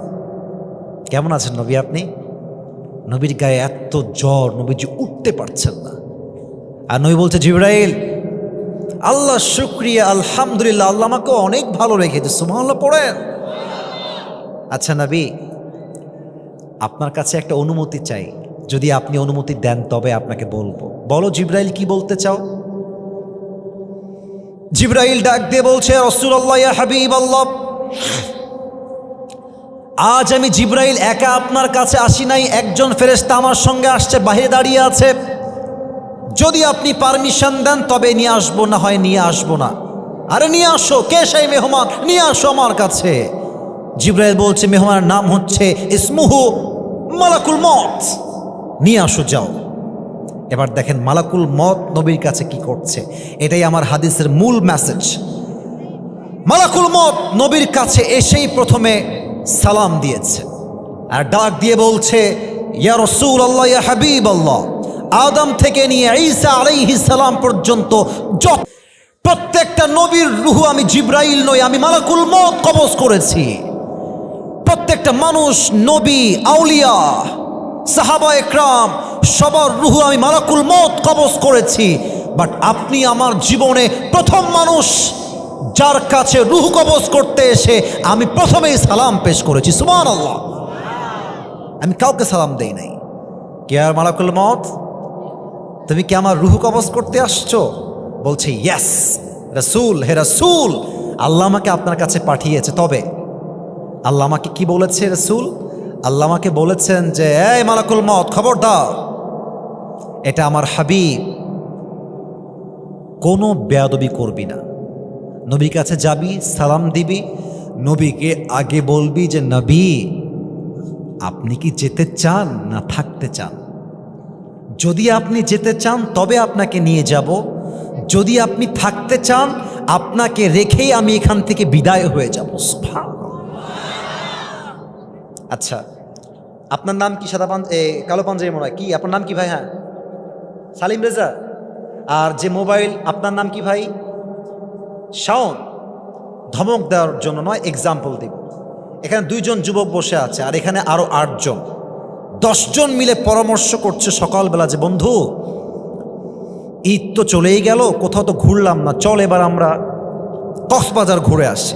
কেমন আছেন নবী আপনি? নবীর গায়ে এত জ্বর, নবীজি উঠতে পারছেন না। আর নবী বলছে, জিবরাইল, আল্লাহ শুকরিয়া, আলহামদুলিল্লাহ, আল্লাহ আমাকে অনেক ভালো রেখেছে। সুবহানাল্লাহ পড়েন। আচ্ছা নবী, আপনার কাছে একটা অনুমতি চাই, যদি আপনি অনুমতি দেন তবে আপনাকে বলবো। বলো জিবরাইল, কি বলতে চাও? জিবরাইল ডাক দিয়ে বলছে, রাসূলুল্লাহ, ইয়া হাবিবাল্লাহ, আজ আমি জিবরাইল একা আপনার কাছে আসি নাই, একজন ফেরেশতা আমার সঙ্গে আসছে, বাহিরে দাঁড়িয়ে আছে। যদি আপনি পারমিশন দেন তবে নিয়ে আসবো, না হয় নিয়ে আসবো না। আরে নিয়ে আসো, কে সেই মেহমান? নিয়ে আসো আমার কাছে। জিবরাইল বলছে, মেহমানের নাম হচ্ছে ইসমুহু মালাকুল মত। নিয়ে আসো, যাও। এবার দেখেন মালাকুল মত নবীর কাছে কি করছে, এটাই আমার হাদিসের মূল মেসেজ। মালাকুল মত নবীর কাছে এসেই প্রথমে সালাম দিয়েছে আর ডাক দিয়ে বলছে, ইয়া রাসূলুল্লাহ, ইয়া হাবিবাল্লাহ, আদম থেকে নিয়ে ঈসা আলাইহিস সালাম পর্যন্ত প্রত্যেকটা নবীর রূহ আমি জিবরাইল নই, আমি মালাকুল মত কবজ করেছি। প্রত্যেকটা মানুষ, নবী, আউলিয়া, সাহাবা একরাম, সবার রূহ আমি মালাকুল মত কবজ করেছি। বাট আপনি আমার জীবনে প্রথম মানুষ যার কাছে রূহ কবজ করতে এসে আমি প্রথমেই সালাম পেশ করেছি। সুবহানাল্লাহ। আমি কাউকে সালাম দেই নাই। কে আর মালাকুল মত, তুমি কি আমার রূহ কবজ করতে আসছো? বলছে, ইয়েস রাসূল, হে রাসূল, আল্লাহ আমাকে আপনার কাছে পাঠিয়েছে। তবে আল্লাহ আমাকে কি বলেছে রাসূল? আল্লাহ আমাকে বলেছেন যে, এই মালাকুল মত, খবরদার, এটা আমার হাবিব, কোনো বেয়াদবি করবি না। নবীর কাছে যাবি, সালাম দিবি, নবীকে আগে বলবি যে, নবী আপনি কি যেতে চান না থাকতে চান? যদি আপনি যেতে চান তবে আপনাকে নিয়ে যাব, যদি আপনি থাকতে চান আপনাকে রেখেই আমি এখান থেকে বিদায় হয়ে যাব। আচ্ছা, আপনার নাম কি? সাদা কালো পাঞ্জাবি মনে হয়, কি আপনার নাম কি ভাই? হ্যাঁ, সালিম রেজা। আর যে মোবাইল, আপনার নাম কি ভাই? শাওন। ধমক দেওয়ার জন্য নয়, এক্সাম্পল দিব। এখানে 2 জন যুবক বসে আছে আর এখানে আরো 8 জন, 10 জন মিলে পরামর্শ করছে সকালবেলা যে, বন্ধু ঈদ তো চলেই গেল, কোথাও তো ঘুরলাম না, চল এবার আমরা কক্সবাজার ঘুরে আসি।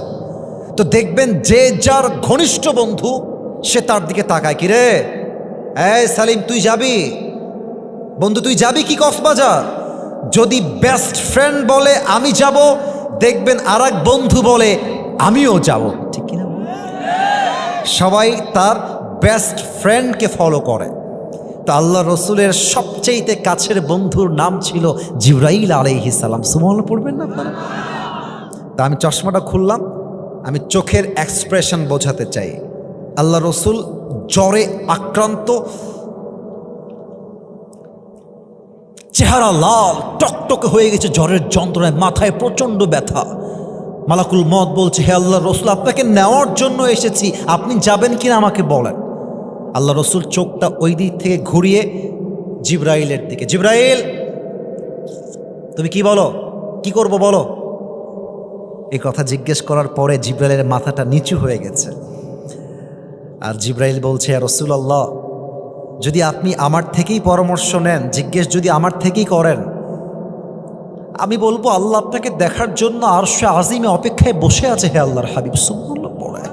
তো দেখবেন যে যার ঘনিষ্ঠ বন্ধু সে তার দিকে তাকায়, কি রে, এই সালিম তুই যাবি? বন্ধু তুই যাবি কি কক্সবাজার? যদি বেস্ট ফ্রেন্ড বলে আমি যাব, দেখবেন আর এক বন্ধু বলে আমিও যাব। ঠিক কিনা? সবাই তার বেস্ট ফ্রেন্ডকে ফলো করে। তো আল্লাহ রসুলের সবচেয়ে কাছের বন্ধুর নাম ছিল জিবরাইল আলাইহিস সালাম। সুবহানাল্লাহ পড়বেন না আপনারা? তা আমি চশমাটা খুললাম, আমি চোখের এক্সপ্রেশন বোঝাতে চাই। আল্লাহ রসুল জ্বরে আক্রান্ত, চেহারা লাল টকটকে হয়ে গেছে জ্বরের যন্ত্রণায়, মাথায় প্রচণ্ড ব্যথা। মালাকুল মত বলছে, হে আল্লাহ রসুল, আপনাকে নেওয়ার জন্য এসেছি, আপনি যাবেন কিনা আমাকে বলেন। আল্লাহ রসুল চোখটা ওই দিক থেকে ঘুরিয়ে জিবরাইলের দিকে, জিবরাইল তুমি কি বলো, কি করব বলো। এই কথা জিজ্ঞেস করার পরে জিবরাইলের মাথাটা নিচু হয়ে গেছে আর জিব্রাইল বলছে, ইয়া রাসূলুল্লাহ, যদি আপনি আমার থেকেই পরামর্শ নেন, জিজ্ঞেস যদি আমার থেকেই করেন, আমি বলবো আল্লাহ আপনাকে দেখার জন্য আরশে আজিমে অপেক্ষায় বসে আছে। হে আল্লাহর হাবিব সুবহানাল্লাহ পড়ে,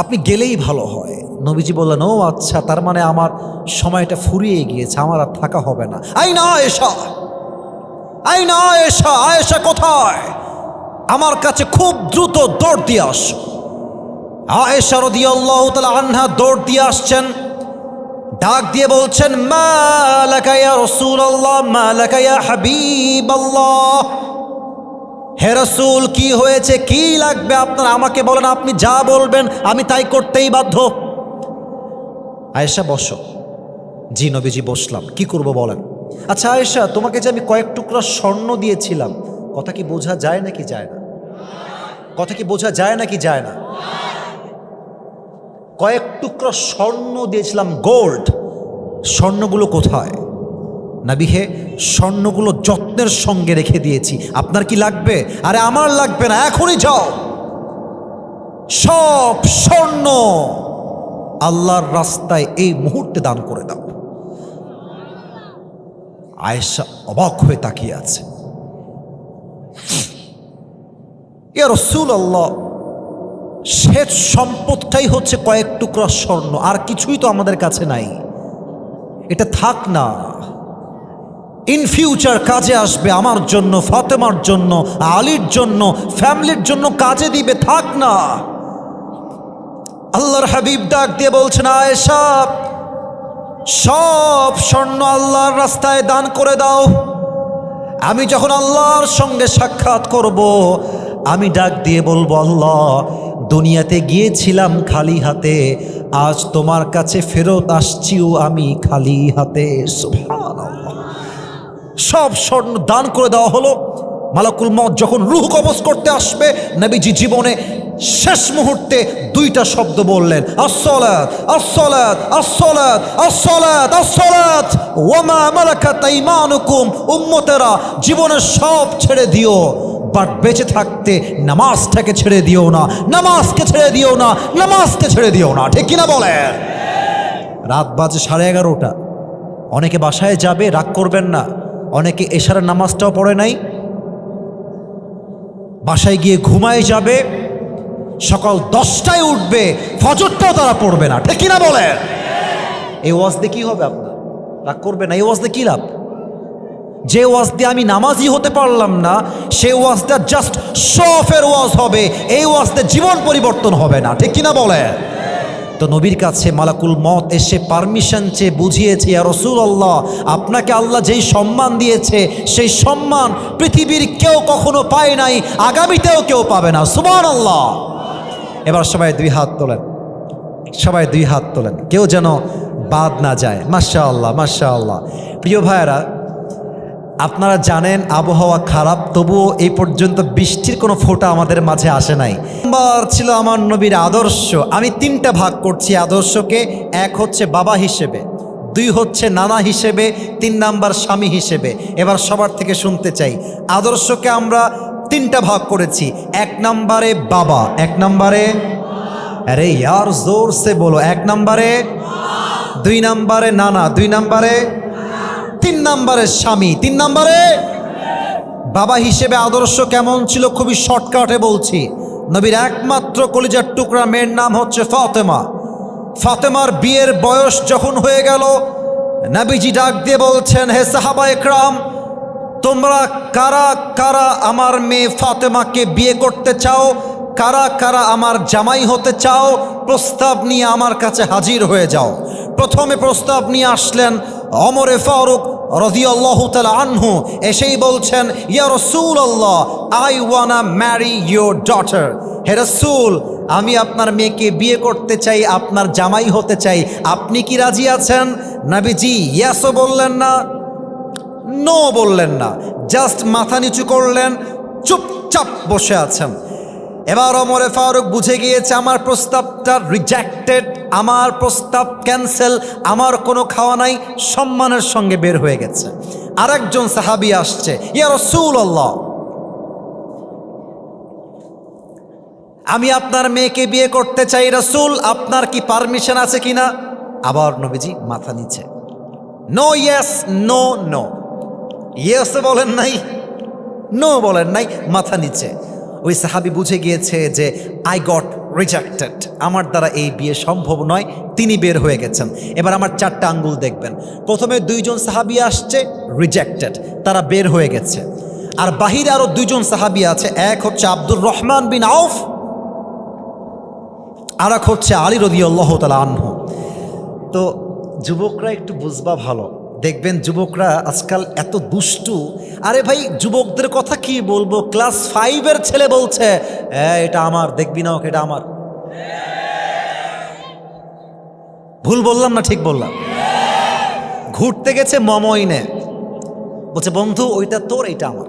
আপনি গেলেই ভালো হয়। নবীজি বললেন, ও আচ্ছা, তার মানে আমার সময়টা ফুরিয়ে গিয়েছে, আমার আর থাকা হবে না। আইনা আয়েশা, আইনা আয়েশা, আয়েশা কোথায়? আমার কাছে খুব দ্রুত দৌড় দিয়ে আসো। আয়েশা রাদিয়াল্লাহু তাআলা আনহা দৌড় দিয়ে আসছেন, ডাক দিয়ে বলছেন, মা লাকা ইয়া রাসূলুল্লাহ, মা লাকা ইয়া হাবিবাল্লাহ। হে রাসূল, কি হয়েছে, কি লাগবে আপনার, আমাকে বলেন, আপনি যা বলবেন আমি তাই করতেই বাধ্য। আয়েশা বসো। জি নবীজি বসলাম। কি করব বলেন? আচ্ছা আয়েশা, তোমাকে যে আমি কয়েক টুকরা স্বর্ণ দিয়েছিলাম, কথা কি বোঝা যায় নাকি যায় না? কথা কি বোঝা যায় নাকি যায় না? কয়েক টুকরা স্বর্ণ দিয়েছিলাম, গোল্ড। স্বর্ণগুলো কোথায়? নবী হে, স্বর্ণগুলো যত্নের সঙ্গে রেখে দিয়েছি, আপনার কি লাগবে? আরে আমার লাগবে না, এখনই যাও সব স্বর্ণ আল্লাহর রাস্তায় এই মুহূর্তে দান করে দাও। আয়েশা অবাক হয়ে তাকিয়ে আছে। ইয়া রাসূলুল্লাহ, শেষ সম্পদটাই হচ্ছে কয়েক টুকরা স্বর্ণ, আর কিছুই তো আমাদের কাছে নাই। এটা থাক না, ইন ফিউচার কাজে আসবে, আমার জন্য, ফাতেমার জন্য, আলীর জন্য, ফ্যামিলির জন্য কাজে দিবে, থাক না। আল্লাহর হাবিব ডাক দিয়ে বলছেন, আয়েশা, সব স্বর্ণ আল্লাহর রাস্তায় দান করে দাও। আমি যখন আল্লাহর সঙ্গে সাক্ষাৎ করব, আমি ডাক দিয়ে বলবো, আল্লাহ, দুনিয়াতে গিয়েছিলাম খালি হাতে, আজ তোমার কাছে ফেরত আসছিও আমি খালি হাতে। সুবহানাল্লাহ। সব স্বর্ণ দান করে দেওয়া হলো। মালাকুল মউত যখন রূহ কবজ করতে আসবে, নবীজি জীবনে শেষ মুহূর্তে দুইটা শব্দ বললেন, আসসালাত আসসালাত আসসালাত আসসালাত আসসালাত ওয়া মা মালাকাত আইমানুকুম। উম্মতেরা, জীবনের সব ছেড়ে দিও, বাট বেঁচে থাকতে নামাজটাকে ছেড়ে দিও না, নামাজকে ছেড়ে দিও না, নামাজকে ছেড়ে দিও না। ঠিক কিনা বলেন? রাত বাজে 11:30। অনেকে বাসায় যাবে, রাগ করবেন না। অনেকে এশারের নামাজটাও পড়ে নাই, বাসায় গিয়ে ঘুমায় যাবে, সকাল 10টায় উঠবে, ফজরটাও তারা পড়বে না। ঠিক কিনা বলেন? এই ওয়াজ দিয়ে কি হবে? আপনার রাগ করবে না। এই ওয়াজ দিয়ে কি লাভ? যে ওয়াজ দিয়ে আমি নামাজি হতে পারলাম না, সেই ওয়াজটা জাস্ট শো অফের ওয়াজ হবে, এই ওয়াজ দিয়ে জীবন পরিবর্তন হবে না। ঠিক কিনা বলেন? তো নবীর কাছে মালাকুল মউত এসে পারমিশন চেয়ে বুঝিয়েছে, ইয়া রাসূলুল্লাহ, আপনাকে আল্লাহ যেই সম্মান দিয়েছে, সেই সম্মান পৃথিবীর কেউ কখনো পায় নাই, আগামীতেও কেউ পাবে না। সুবহানাল্লাহ। এবার সবাই দুই হাত তোলেন, সবাই দুই হাত তোলেন, কেউ যেন বাদ না যায়। মাশাআল্লাহ, মাশাআল্লাহ। প্রিয় ভাইয়েরা, আপনারা জানেন আবহাওয়া খারাপ, তবুও এই পর্যন্ত বৃষ্টির কোনো ফোঁটা আমাদের মাঝে আসে নাই। নাম্বার ছিল আমার নবীর আদর্শ। আমি 3টা ভাগ করছি আদর্শকে। এক হচ্ছে বাবা হিসেবে, 2 হচ্ছে নানা হিসেবে, 3 নাম্বার স্বামী হিসেবে। এবার সবার থেকে শুনতে চাই, আদর্শকে আমরা 3টা ভাগ করেছি। 1 নম্বরে বাবা, 1 নম্বরে, আরে ইয়ার জোর সে বলো, 1 নম্বরে, 2 নম্বরে নানা, 2 নম্বরে, 3 নম্বরে স্বামী, 3 নম্বরে বাবা হিসেবে আদর্শ কেমন ছিল? খুবই শর্টকাটে বলছি। নবীর একমাত্র কলিজার টুকরা মেয়ের নাম হচ্ছে ফাতেমা। ফাতেমার বিয়ের বয়স যখন হয়ে গেল, নবীজি ডাক দিয়ে বলছেন, হে সাহাবা একরাম, তোমরা কারা কারা আমার মেয়ে ফাতেমাকে বিয়ে করতে চাও? কারা কারা আমার জামাই হতে চাও? প্রস্তাব নিয়ে আমার কাছে হাজির হয়ে যাও। প্রথমে প্রস্তাব নিয়ে আসলেন ওমর ফারুক রাদিয়াল্লাহু তাআলা আনহু। এসেই বলছেন, ইয়া রাসূলুল্লাহ, I wanna marry your daughter. হে রাসূল, আমি আপনার মেয়েকে বিয়ে করতে চাই, আপনার জামাই হতে চাই, আপনি কি রাজি আছেন? নবীজি ইয়াসও বললেন না, নো বললেন না, জাস্ট মাথা নিচু করলেন, চুপচাপ বসে আছেন। এবার ওমর ফারুক বুঝে গিয়েছে আমার প্রস্তাবটা রিজেক্টেড, আমার প্রস্তাব ক্যান্সেল, আমার কোনো খাওয়া নাই, সম্মানের সঙ্গে বের হয়ে গেছে। আরেকজন সাহাবী আসছে, ইয়া রাসূলুল্লাহ, আমি আপনার মেয়েকে বিয়ে করতে চাই রাসূল, আপনার কি পারমিশন আছে কিনা? আবার নবীজি মাথা নিচে, no yes no no, yes বলেন নাই, নো বলেন নাই, মাথা নিচে। ওই সাহাবী বুঝে গিয়েছে যে আই গট রিজেক্টেড, আমার দ্বারা এই বিয়ে সম্ভব নয়, তিনি বের হয়ে গেছেন। এবার আমার 4টা আঙ্গুল দেখবেন, প্রথমে 2জন সাহাবী আসছে, রিজেক্টেড, তারা বের হয়ে গেছে। আর বাহিরে আরো 2জন সাহাবী আছে, এক হচ্ছে আব্দুর রহমান বিন আউফ, আর এক হচ্ছে আলী রাদিয়াল্লাহু তাআলা আনহু। তো যুবকরা একটু বুঝবা ভালো, দেখবেন যুবকরা আজকাল এত দুষ্টু। আরে ভাই, যুবকদের কথা কি বলবো, ক্লাস 5-এর ছেলে বলছে এটা আমার, দেখবি না ওকে, এটা আমার। ভুল বললাম না ঠিক বললাম? ঘুরতে গেছে মমইনে, বলছে বন্ধু ওইটা তোর, এটা আমার।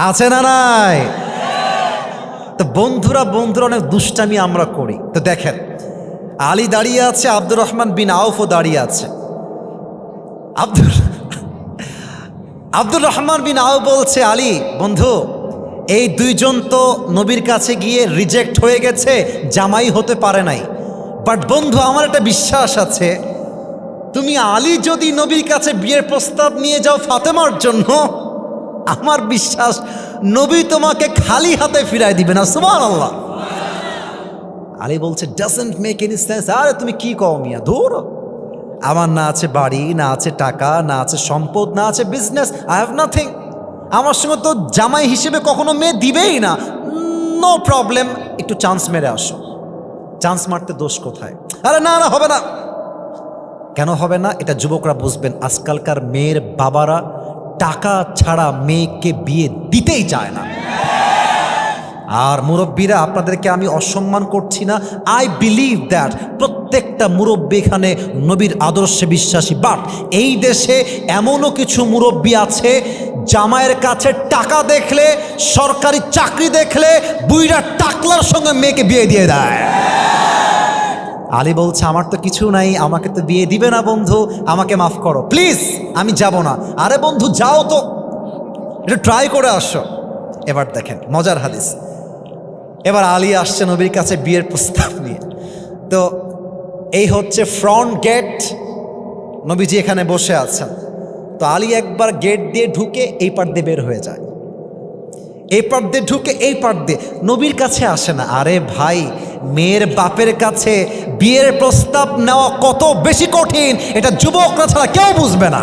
আছে না নাই? তো বন্ধুরা অনেক দুষ্টামি আমরা করি। তো দেখেন, আলী দাঁড়িয়ে আছে, আব্দুর রহমান বিন আউফও দাঁড়িয়ে আছে। আব্দুর রহমান বিন আউফ বলছে, আলী বন্ধু, এই 2জন তো নবীর কাছে গিয়ে রিজেক্ট হয়ে গেছে, জামাই হতে পারে নাই, বাট বন্ধু আমার একটা বিশ্বাস আছে, তুমি আলী যদি নবীর কাছে বিয়ের প্রস্তাব নিয়ে যাও ফাতেমার জন্য, আমার বিশ্বাস নবী তোমাকে খালি হাতে ফিরাই দিবে না। সুবহানাল্লাহ। আলী বলছে ডাজন্ট মেক এনি সেন্স। আরে তুমি কি কও মিয়া, ধুর, আমার না আছে বাড়ি, না আছে টাকা, না আছে সম্পদ, না আছে বিজনেস, আই হ্যাভ নাথিং। আমার সঙ্গে তো জামাই হিসেবে কখনো মেয়ে দিবেই না। নো প্রবলেম, একটু চান্স মেরে আসো। চান্স মারতে দোষ কোথায়? আরে না না, হবে না। কেন হবে না? এটা যুবকরা বুঝবেন। আজকালকার মেয়ের বাবারা টাকা ছাড়া মেয়েকে বিয়ে দিতেই চায় না। আর মুরব্বীরা, আপনাদেরকে আমি অসম্মান করছি না, আই বিলিভ দ্যাট প্রত্যেকটা মুরব্বী এখানে নবীর আদর্শে বিশ্বাসী। বাট এই দেশে এমনও কিছু মুরব্বী আছে, জামাইয়ের কাছে টাকা দেখলে, সরকারি চাকরি দেখলে বুইরা টাকলার সঙ্গে মেয়েকে বিয়ে দিয়ে দেয়। আলী বলছে আমার তো কিছু নাই, আমাকে তো বিয়ে দিবে না বন্ধু, আমাকে মাফ করো প্লিজ, আমি যাব না। আরে বন্ধু যাও তো, এটা ট্রাই করে আসো। এবার দেখেন মজার হাদিস, এবার আলী আসছে নবীর কাছে বিয়ের প্রস্তাব নিয়ে। তো এই হচ্ছে ফ্রন্ট গেট, নবীজি এখানে বসে আছেন। তো আলী একবার গেট দিয়ে ঢুকে এই পার দিয়ে বের হয়ে যায়, এই পার দিয়ে ঢুকে এই পার দিয়ে, নবীর কাছে আসে না। আরে ভাই, মেয়ের বাপের কাছে বিয়ের প্রস্তাব নেওয়া কত বেশি কঠিন, এটা যুবকরা ছাড়া কেউ বুঝবে না।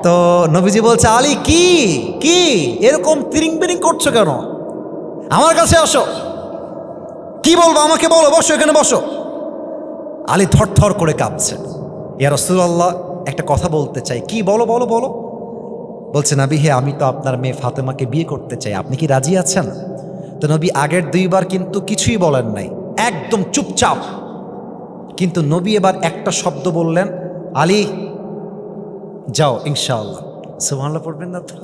তো নবীজি বলছে, আলী কি কি এরকম তিরিং বিরিং করছো কেন, আমার কাছে আসো, কি বলবো আমাকে বলো, বসো এখানে বসো। আলী থরথর করে কাঁপছে। ইয়া রাসূলুল্লাহ, একটা কথা বলতে চাই। কি? বলো বলো বলো। বলছে নবী, হে আমি তো আপনার মেয়ে ফাতেমাকে বিয়ে করতে চাই, আপনি কি রাজি আছেন? তো নবী আগের 2বার কিন্তু কিছুই বলেন নাই, একদম চুপচাপ। কিন্তু নবী এবার একটা শব্দ বললেন, আলী যাও ইনশাআল্লাহ। সুবহানাল্লাহ পড়বেন না তো?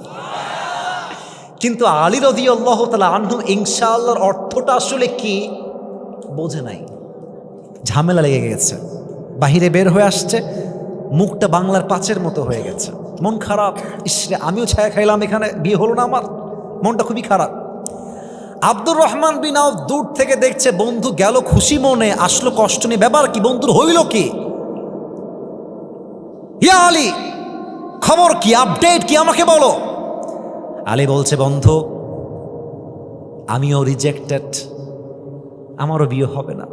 কিন্তু আলী রাদিয়াল্লাহু তাআলা আনহু ইনশাআল্লাহর অর্থটা আসলে কি বোঝে নাই, ঝামেলা লেগে গেছে। বাহিরে বের হয়ে আসছে, মুখটা বাংলার পাঁচের মতো হয়ে গেছে, মন খারাপ। ইসরে, আমিও ছায়া খাইলাম, এখানে বিয়ে হলো না, আমার মনটা খুবই খারাপ। আব্দুর রহমান বিন আউফ দূর থেকে দেখছে বন্ধু গেল খুশি মনে, আসলো কষ্ট নিয়ে। ব্যাপার কি, বন্ধুর হইল কি? ইয়া আলী, খবর কি, আপডেট কি, আমাকে বলো। আলী বলছে, বন্ধু আমিও রিজেক্টেড, আমারও বিয়ে হবে না,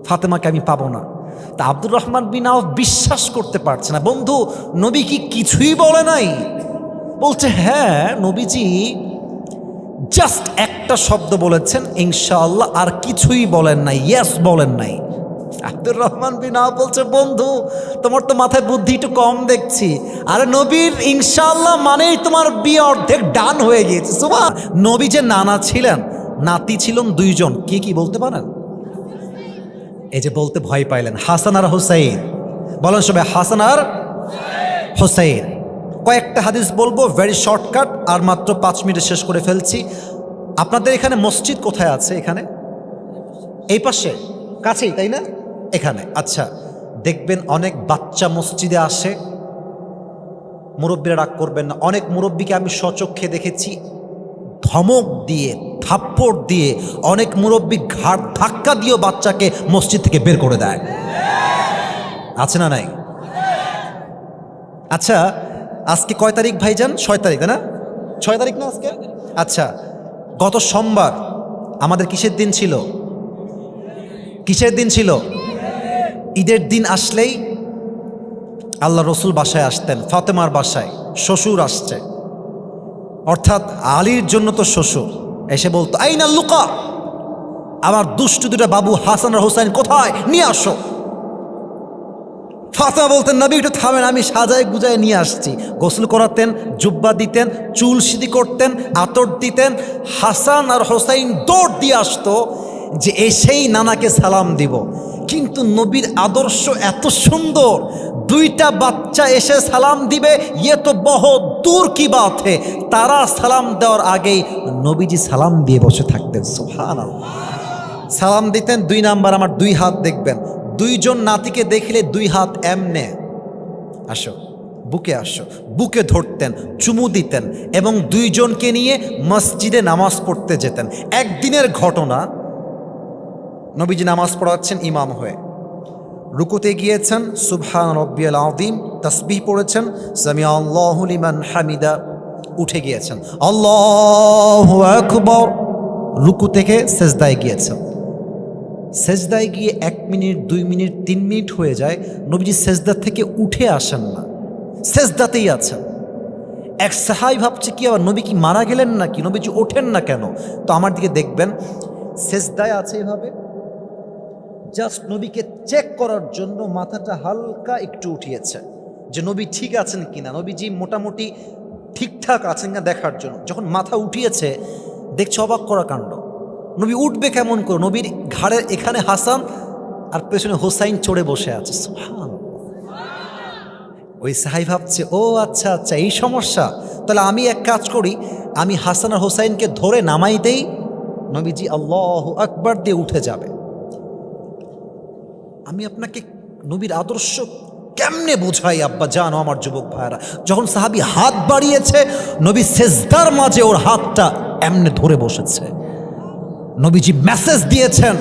ফাতেমাকে আমি পাবো না। তা আব্দুর রহমান বিন আউফ বিশ্বাস করতে পারছে না, বন্ধু নবী কি কিছুই বলে নাই? বলছে, হ্যাঁ নবীজি জাস্ট একটা শব্দ বলেছেন ইনশাআল্লাহ, আর কিছুই বলেন নাই, ইয়েস বলেন নাই। আব্দুর রহমান বিন আউফ বলছে, বন্ধু তোমার তো মাথায় বুদ্ধি একটু কম দেখছি। আরে নবীর ইনশাআল্লাহ মানেই তোমার বিয়ে অর্ধেক ডান হয়ে গিয়েছে। সুবহান। নবী যে নানা ছিলেন, নাতি ছিলেন 2জন। কি কি বলতে পারেন? এই যে বলতে ভয় পাইলেন, হাসান আর হুসাইন। বলেন সবাই, হাসান আর হুসাইন। কয়েকটা হাদিস বলবো, ভেরি শর্টকাট, আর মাত্র 5 মিনিটে শেষ করে ফেলছি। আপনাদের এখানে মসজিদ কোথায় আছে? এখানে এই পাশে কাছেই, তাই না? এখানে। আচ্ছা, দেখবেন অনেক বাচ্চা মসজিদে আসে, মুরব্বীরা রাগ করবেন না, অনেক মুরব্বীকে আমি স্বচক্ষে দেখেছি ধমক দিয়ে থাপ্পড় দিয়ে, অনেক মুরব্বী ঘাট ধাক্কা দিয়েও বাচ্চাকে মসজিদ থেকে বের করে দেয়। আছে না নাই? আচ্ছা, আজকে কয় তারিখ ভাইজান? 6 তারিখ, তাই না? 6 তারিখ না আজকে? আচ্ছা, গত সোমবার আমাদের কিসের দিন ছিল? কিসের দিন ছিল? ঈদের দিন আসলেই আল্লাহ রসুল বাসায় আসতেন, ফাতেমার বাসায়। শ্বশুর আসছে, অর্থাৎ আলীর জন্য তো শ্বশুর, এসে বলতো আইনা লুকা, আমার দুষ্টু দুটা বাবু হাসান আর হোসাইন কোথায়, নিয়ে আসো। ফাতেমা বলতেন নবী একটু থামেন, আমি সাজায় গুজায় নিয়ে আসছি। গোসল করাতেন, জুব্বা দিতেন, চুল সিদ্ধি করতেন, আতর দিতেন। হাসান আর হোসাইন দৌড় দিয়ে আসতো যে এসেই নানাকে সালাম দিব। কিন্তু নবীর আদর্শ এত সুন্দর, দুইটা বাচ্চা এসে সালাম দিবে, ইয়ে তো বহুত দূর কি বাত হে। তারা সালাম দেওয়ার আগেই নবীজি সালাম দিয়ে বসে থাকতেন। সুবহানাল্লাহ। সালাম দিতেন, 2 নাম্বার আমার 2 হাত দেখবেন। 2 জন নাতিকে দেখলে 2 হাত এমনে, আসো বুকে আসো, বুকে ধরতেন, চুমু দিতেন এবং 2 জনকে নিয়ে মসজিদে নামাজ পড়তে যেতেন। একদিনের ঘটনা, নবীজি নামাজ পড়াচ্ছেন ইমাম হয়ে, রুকুতে গিয়েছেন, সুবহান রব্বিয়াল আযীম, তাসবিহ পড়েছেন, সামিআ আল্লাহু লিমান হামিদা, উঠে গিয়েছেন, আল্লাহু আকবার, রুকু থেকে সেজদায় গিয়েছেন। সেজদায় গিয়ে 1 মিনিট, 2 মিনিট, 3 মিনিট হয়ে যায়, নবীজি সেজদা থেকে উঠে আসেন না, সেজদাতেই আছেন। এক সাহাবী ভাবছে কি আবার নবী কি মারা গেলেন নাকি, নবীজি ওঠেন না কেন? তো আমার দিকে দেখবেন, সেজদায় আছে এভাবে, জাস্ট নবীকে চেক করার জন্য মাথাটা হালকা একটু উঠিয়েছে যে নবী ঠিক আছেন কিনা, নবীজি মোটামুটি ঠিকঠাক আছেন না দেখার জন্য। যখন মাথা উঠিয়েছে, দেখছে অবাক করা কাণ্ড, নবী উঠবে কেমন করে, নবীর ঘাড়ের এখানে হাসান আর পেছনে হোসাইন চড়ে বসে আছে। সুবহানাল্লাহ। ওই সাহাবী ভাবছে ও আচ্ছা আচ্ছা এই সমস্যা, তাহলে আমি এক কাজ করি, আমি হাসান আর হোসাইনকে ধরে নামাই দেই, নবীজি আল্লাহু আকবার দিয়ে উঠে যাবে। আমি আপনাকে নবীর আদর্শ কেমনে বোঝাই আব্বা জানো আমার যুবক ভাইরা, যখন সাহাবী হাত বাড়িয়েছে, নবী সেজদার মাঝে ওর হাতটা এমনে ধরে বসেছে। নবীজি মেসেজ দিয়েছেন,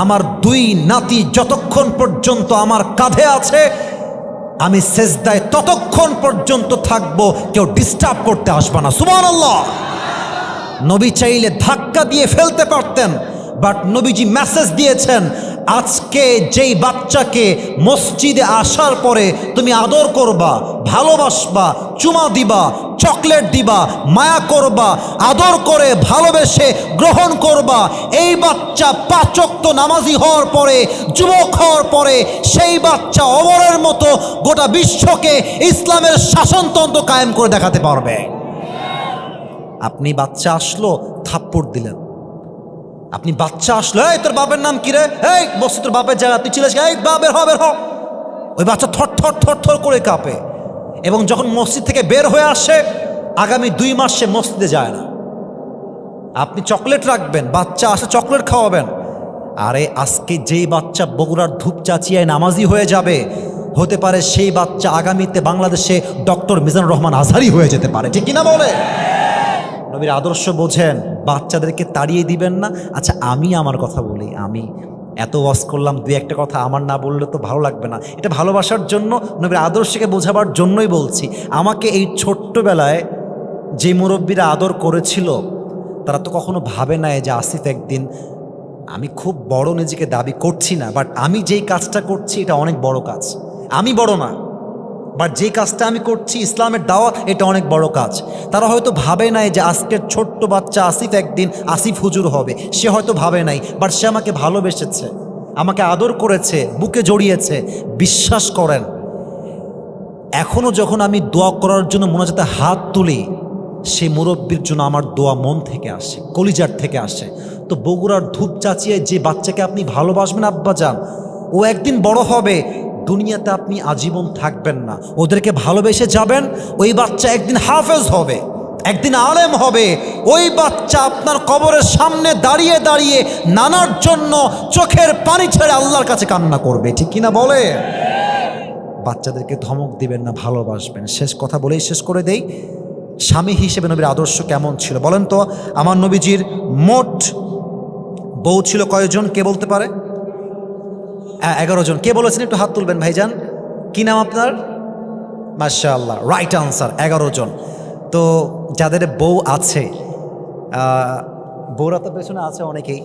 আমার 2 নাতি যতক্ষণ পর্যন্ত আমার কাঁধে আছে, আমি সেজদায় ততক্ষণ পর্যন্ত থাকবো, কেউ ডিস্টার্ব করতে আসবে না। সুবহানাল্লাহ। নবী চাইলে ধাক্কা দিয়ে ফেলতে পারতেন, বাট নবীজি মেসেজ দিয়েছেন, আজকে যেই বাচ্চাকে মসজিদে আসার পরে তুমি আদর করবা, ভালোবাসবা, চুমা দিবা, চকলেট দিবা, মায়া করবা, আদর করে ভালোবেসে গ্রহণ করবা, এই বাচ্চা 5 ওয়াক্ত নামাজি হওয়ার পরে, যুবক হওয়ার পরে, সেই বাচ্চা অমরের মতো গোটা বিশ্বকে ইসলামের শাসনতন্ত্র কায়েম করে দেখাতে পারবে। আপনি বাচ্চা আসলো থাপ্পড় দিলেন, আপনি বাচ্চা আসলো, এই তোর বাপের নাম কি রে, এই বসে তোর বাপের জায়গা, তুই ছিলিস, এই বের হ বের হ। ওই বাচ্চা থর থর থর থর করে কাঁপে, এবং যখন মসজিদ থেকে বের হয়ে আসে, আগামী 2 মাস সে মসজিদে যায় না। আপনি চকলেট রাখবেন, বাচ্চা আসে চকলেট খাওয়াবেন, আরে আজকে যেই বাচ্চা বগুড়ার ধূপচাচিয়ায় নামাজি হয়ে যাবে, হতে পারে সেই বাচ্চা আগামীতে বাংলাদেশে ডক্টর মিজানুর রহমান আজহারি হয়ে যেতে পারে, ঠিক কিনা বলে? নবীর আদর্শ বোঝেন, বাচ্চাদেরকে তাড়িয়ে দিবেন না। আচ্ছা আমি আমার কথা বলি, আমি এত ওয়াজ করলাম, 2-1টা কথা আমার না বললে তো ভালো লাগবে না। এটা ভালোবাসার জন্য, নবীর আদর্শকে বোঝাবার জন্যই বলছি। আমাকে এই ছোট্টবেলায় যে মুরব্বীরা আদর করেছিল, তারা তো কখনো ভাবে নাই যে আসিফ একদিন, আমি খুব বড় নিজেকে দাবি করছি না, বাট আমি যেই কাজটা করছি এটা অনেক বড় কাজ। আমি বড় না, বাট যে কাজটা আমি করছি ইসলামের দাওয়াত, এটা অনেক বড় কাজ। তারা হয়তো ভাবে নাই যে আজকের ছোট্ট বাচ্চা আসিফ একদিন আসিফ হুজুর হবে, সে হয়তো ভাবে নাই, বাট সে আমাকে ভালোবেসেছে, আমাকে আদর করেছে, বুকে জড়িয়েছে। বিশ্বাস করেন, এখনও যখন আমি দোয়া করার জন্য মোনাজাতে হাত তুলি, সেই মুরব্বীর জন্য আমার দোয়া মন থেকে আসে, কলিজার থেকে আসে। তো বগুড়ার ধূপচাচিয়ায় যে বাচ্চাকে আপনি ভালোবাসবেন আব্বা যান, ও একদিন বড় হবে, দুনিয়াতে আপনি আজীবন থাকবেন না, ওদেরকে ভালোবেসে যাবেন। ওই বাচ্চা একদিন হাফেজ হবে, একদিন আলেম হবে। ওই বাচ্চা আপনার কবরের সামনে দাঁড়িয়ে দাঁড়িয়ে নানার জন্য চোখের পানি ছেড়ে আল্লাহর কাছে কান্না করবে, ঠিক কিনা বলে? বাচ্চাদেরকে ধমক দিবেন না, ভালোবাসবেন। শেষ কথা বলেই শেষ করে দেই, স্বামী হিসেবে নবীর আদর্শ কেমন ছিল বলেন তো? আমার নবীজির মোট বউ ছিল কয়জন, কে বলতে পারে? 11 জন। কে বলেছেন একটু হাত তুলবেন ভাইজান। কি নাম আপনার? মাশাআল্লাহ, রাইট আনসার, 11 জন। তো যাদের বউ আছে, বউরা তো পেছনে আছে অনেকেই,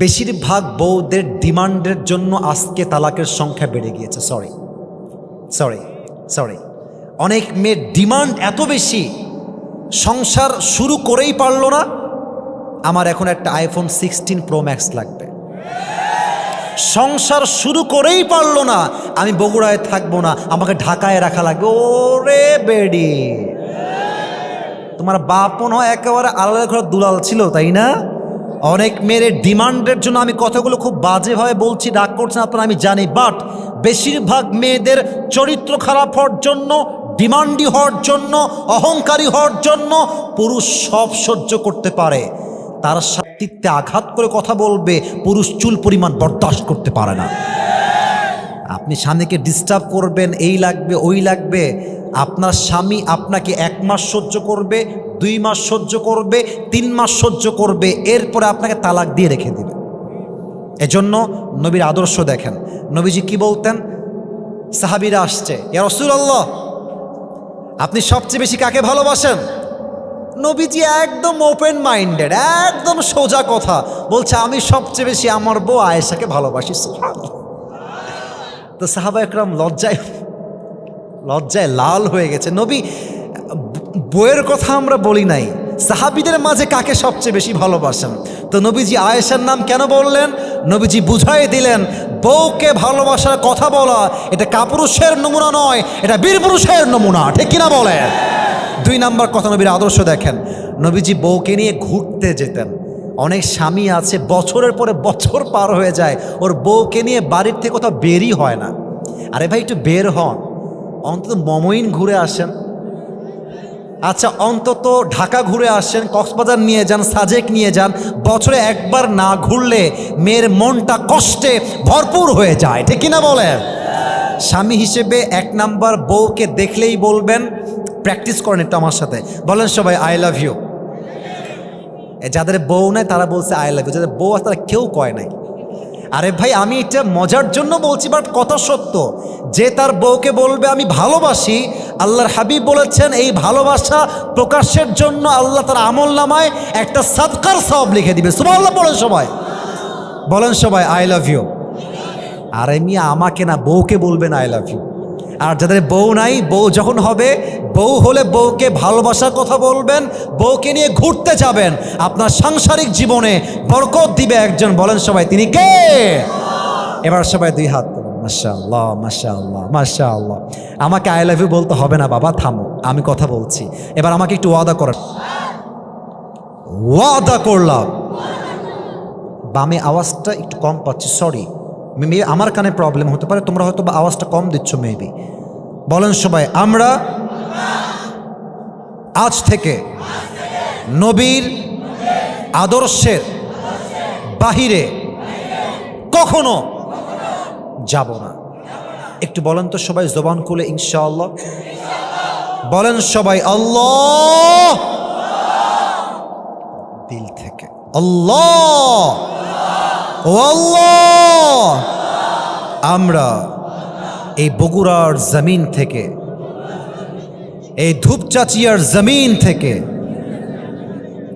বেশিরভাগ বউদের ডিমান্ডের জন্য আজকে তালাকের সংখ্যা বেড়ে গিয়েছে। সরি সরি সরি অনেক মেয়ের ডিমান্ড এত বেশি, সংসার শুরু করেই পারলো না, আমার এখন একটা আইফোন 16 প্রো ম্যাক্স লাগবে। সংসার শুরু করেই পারলো না, আমি বগুড়ায় থাকবো না, আমাকে ঢাকায় রাখা লাগবে। ওরে বেডি, তোমার বাপ মনে হয় একেবারে আলাদা ঘর দুলাল ছিল, তাই না? অনেক মেয়ের ডিমান্ডের জন্য, আমি কথাগুলো খুব বাজেভাবে বলছি, রাগ করছেন আপনারা আমি জানি, বাট বেশিরভাগ মেয়েদের চরিত্র খারাপ হওয়ার জন্য, ডিমান্ডি হওয়ার জন্য, অহংকারী হওয়ার জন্য পুরুষ সব সহ্য করতে পারে, তার সাথে আঘাত করে কথা বলবে পুরুষ চুল পরিমাণ বরদাস্ত করতে পারে না। আপনি স্বামীকে ডিস্টার্ব করবেন, এই লাগবে ওই লাগবে, আপনার স্বামী আপনাকে 1 মাস সহ্য করবে, 2 মাস সহ্য করবে, 3 মাস সহ্য করবে, এরপরে আপনাকে তালাক দিয়ে রেখে দেবে। এজন্য নবীর আদর্শ দেখেন, নবীজি কি বলতেন? সাহাবীরা আসছে, ইয়া রাসূলুল্লাহ আপনি সবচেয়ে বেশি কাকে ভালোবাসেন? নবীজি একদম ওপেন মাইন্ডেড, একদম সোজা কথা বলছে, আমি সবচেয়ে বেশি আমার বউ আয়েশাকে ভালোবাসি। সুবহানাল্লাহ। তো সাহাবা একরাম লজ্জায় লাল হয়ে গেছে। নবী বইয়ের কথা আমরা বলি নাই, সাহাবীদের মাঝে কাকে সবচেয়ে বেশি ভালোবাসেন? তো নবীজি আয়েশার নাম কেন বললেন? নবীজি বুঝাই দিলেন, বউকে ভালোবাসার কথা বলা এটা কাপুরুষের নমুনা নয়, এটা বীর পুরুষের নমুনা, ঠিক কিনা বলেন? 2 নাম্বার কথা, নবীর আদর্শ দেখেন, নবীজি বউকে নিয়ে ঘুরতে যেতেন। অনেক স্বামী আছে বছরের পরে বছর পার হয়ে যায়, ওর বউকে নিয়ে বাড়ির থেকে কোথাও বেরই হয় না। আরে ভাই একটু বের হন, অন্তত মমইন ঘুরে আসেন, আচ্ছা অন্তত ঢাকা ঘুরে আসেন, কক্সবাজার নিয়ে যান, সাজেক নিয়ে যান। বছরে একবার না ঘুরলে মেয়ের মনটা কষ্টে ভরপুর হয়ে যায়, ঠিক কিনা বলেন? স্বামী হিসেবে 1 নাম্বার, বউকে দেখলেই বলবেন, প্র্যাকটিস করেন একটু আমার সাথে, বলেন সবাই আই লাভ ইউ। যাদের বউ নাই তারা বলছে আই লাভ ইউ, যাদের বউ আছে তারা কেউ কয় নাই। আরে ভাই আমি এটা মজার জন্য বলছি, বাট কথা সত্য, যে তার বউকে বলবে আমি ভালোবাসি, আল্লাহর হাবিব বলেছেন এই ভালোবাসা প্রকাশের জন্য আল্লাহ তার আমল নামায় একটা সাদকার সওয়াব লিখে দিবে। সুবহানাল্লাহ বলেন সবাই, বলেন সবাই আই লাভ ইউ। আর এমনি আমাকে না, বউকে বলবেন আই লাভ ইউ। আর যাদের বউ নাই, বউ যখন হবে, বউ হলে বউকে ভালোবাসার কথা বলবেন, বউকে নিয়ে ঘুরতে যাবেন, আপনার সাংসারিক জীবনে বরকত দিবে একজন, বলেন সবাই তিনি কে? এবার সবাই 2 হাত তুলুন। মাশাআল্লাহ মাশাআল্লাহ মাশাআল্লাহ। আমাকে আই লাভ ইউ বলতে হবে না বাবা, থামো, আমি কথা বলছি। এবার আমাকে একটু ওয়াদা করেন। ওয়াদা করলাম। বামে আওয়াজটা একটু কম পাচ্ছি, সরি, মেবি আমার কানে প্রবলেম হতে পারে, তোমরা হয়তো আওয়াজটা কম দিচ্ছ মেবি। বলেন সবাই, আমরা আজ থেকে নবীর আদর্শের বাহিরে কখনো যাব না। একটু বলেন তো সবাই জবান খুলে ইনশাআল্লাহ। বলেন সবাই আল্লাহ, দিল থেকে আল্লাহ, ও আল্লাহ, আমরা এই বগুড়ার জমিন থেকে, এই ধূপচাচিয়ার জমিন থেকে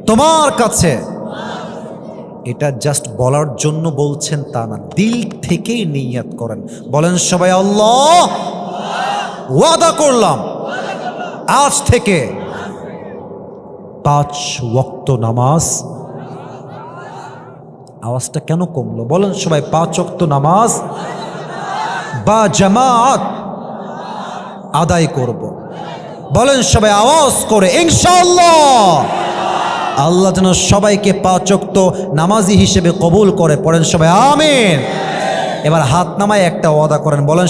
তোমার কাছে, এটা জাস্ট বলার জন্য বলছেন তা না, দিল থেকেই নিয়ত করেন। বলেন সবাই আল্লাহ, ওয়াদা করলাম আজ থেকে 5 ওয়াক্ত নামাজ। আওয়াজটা কেন কমলো? বলেন সবাই 5 ওয়াক্ত নামাজ বা জামাত আদায় করব। বলেন সবাই আওয়াজ করে ইনশাআল্লাহ। আল্লাহ যেন সবাইকে 5 ওয়াক্ত নামাজি হিসেবে কবুল করে। পড়েন সবাই আমিন। এবার হাত নামায় একটা ওয়াদা করেন, বলেন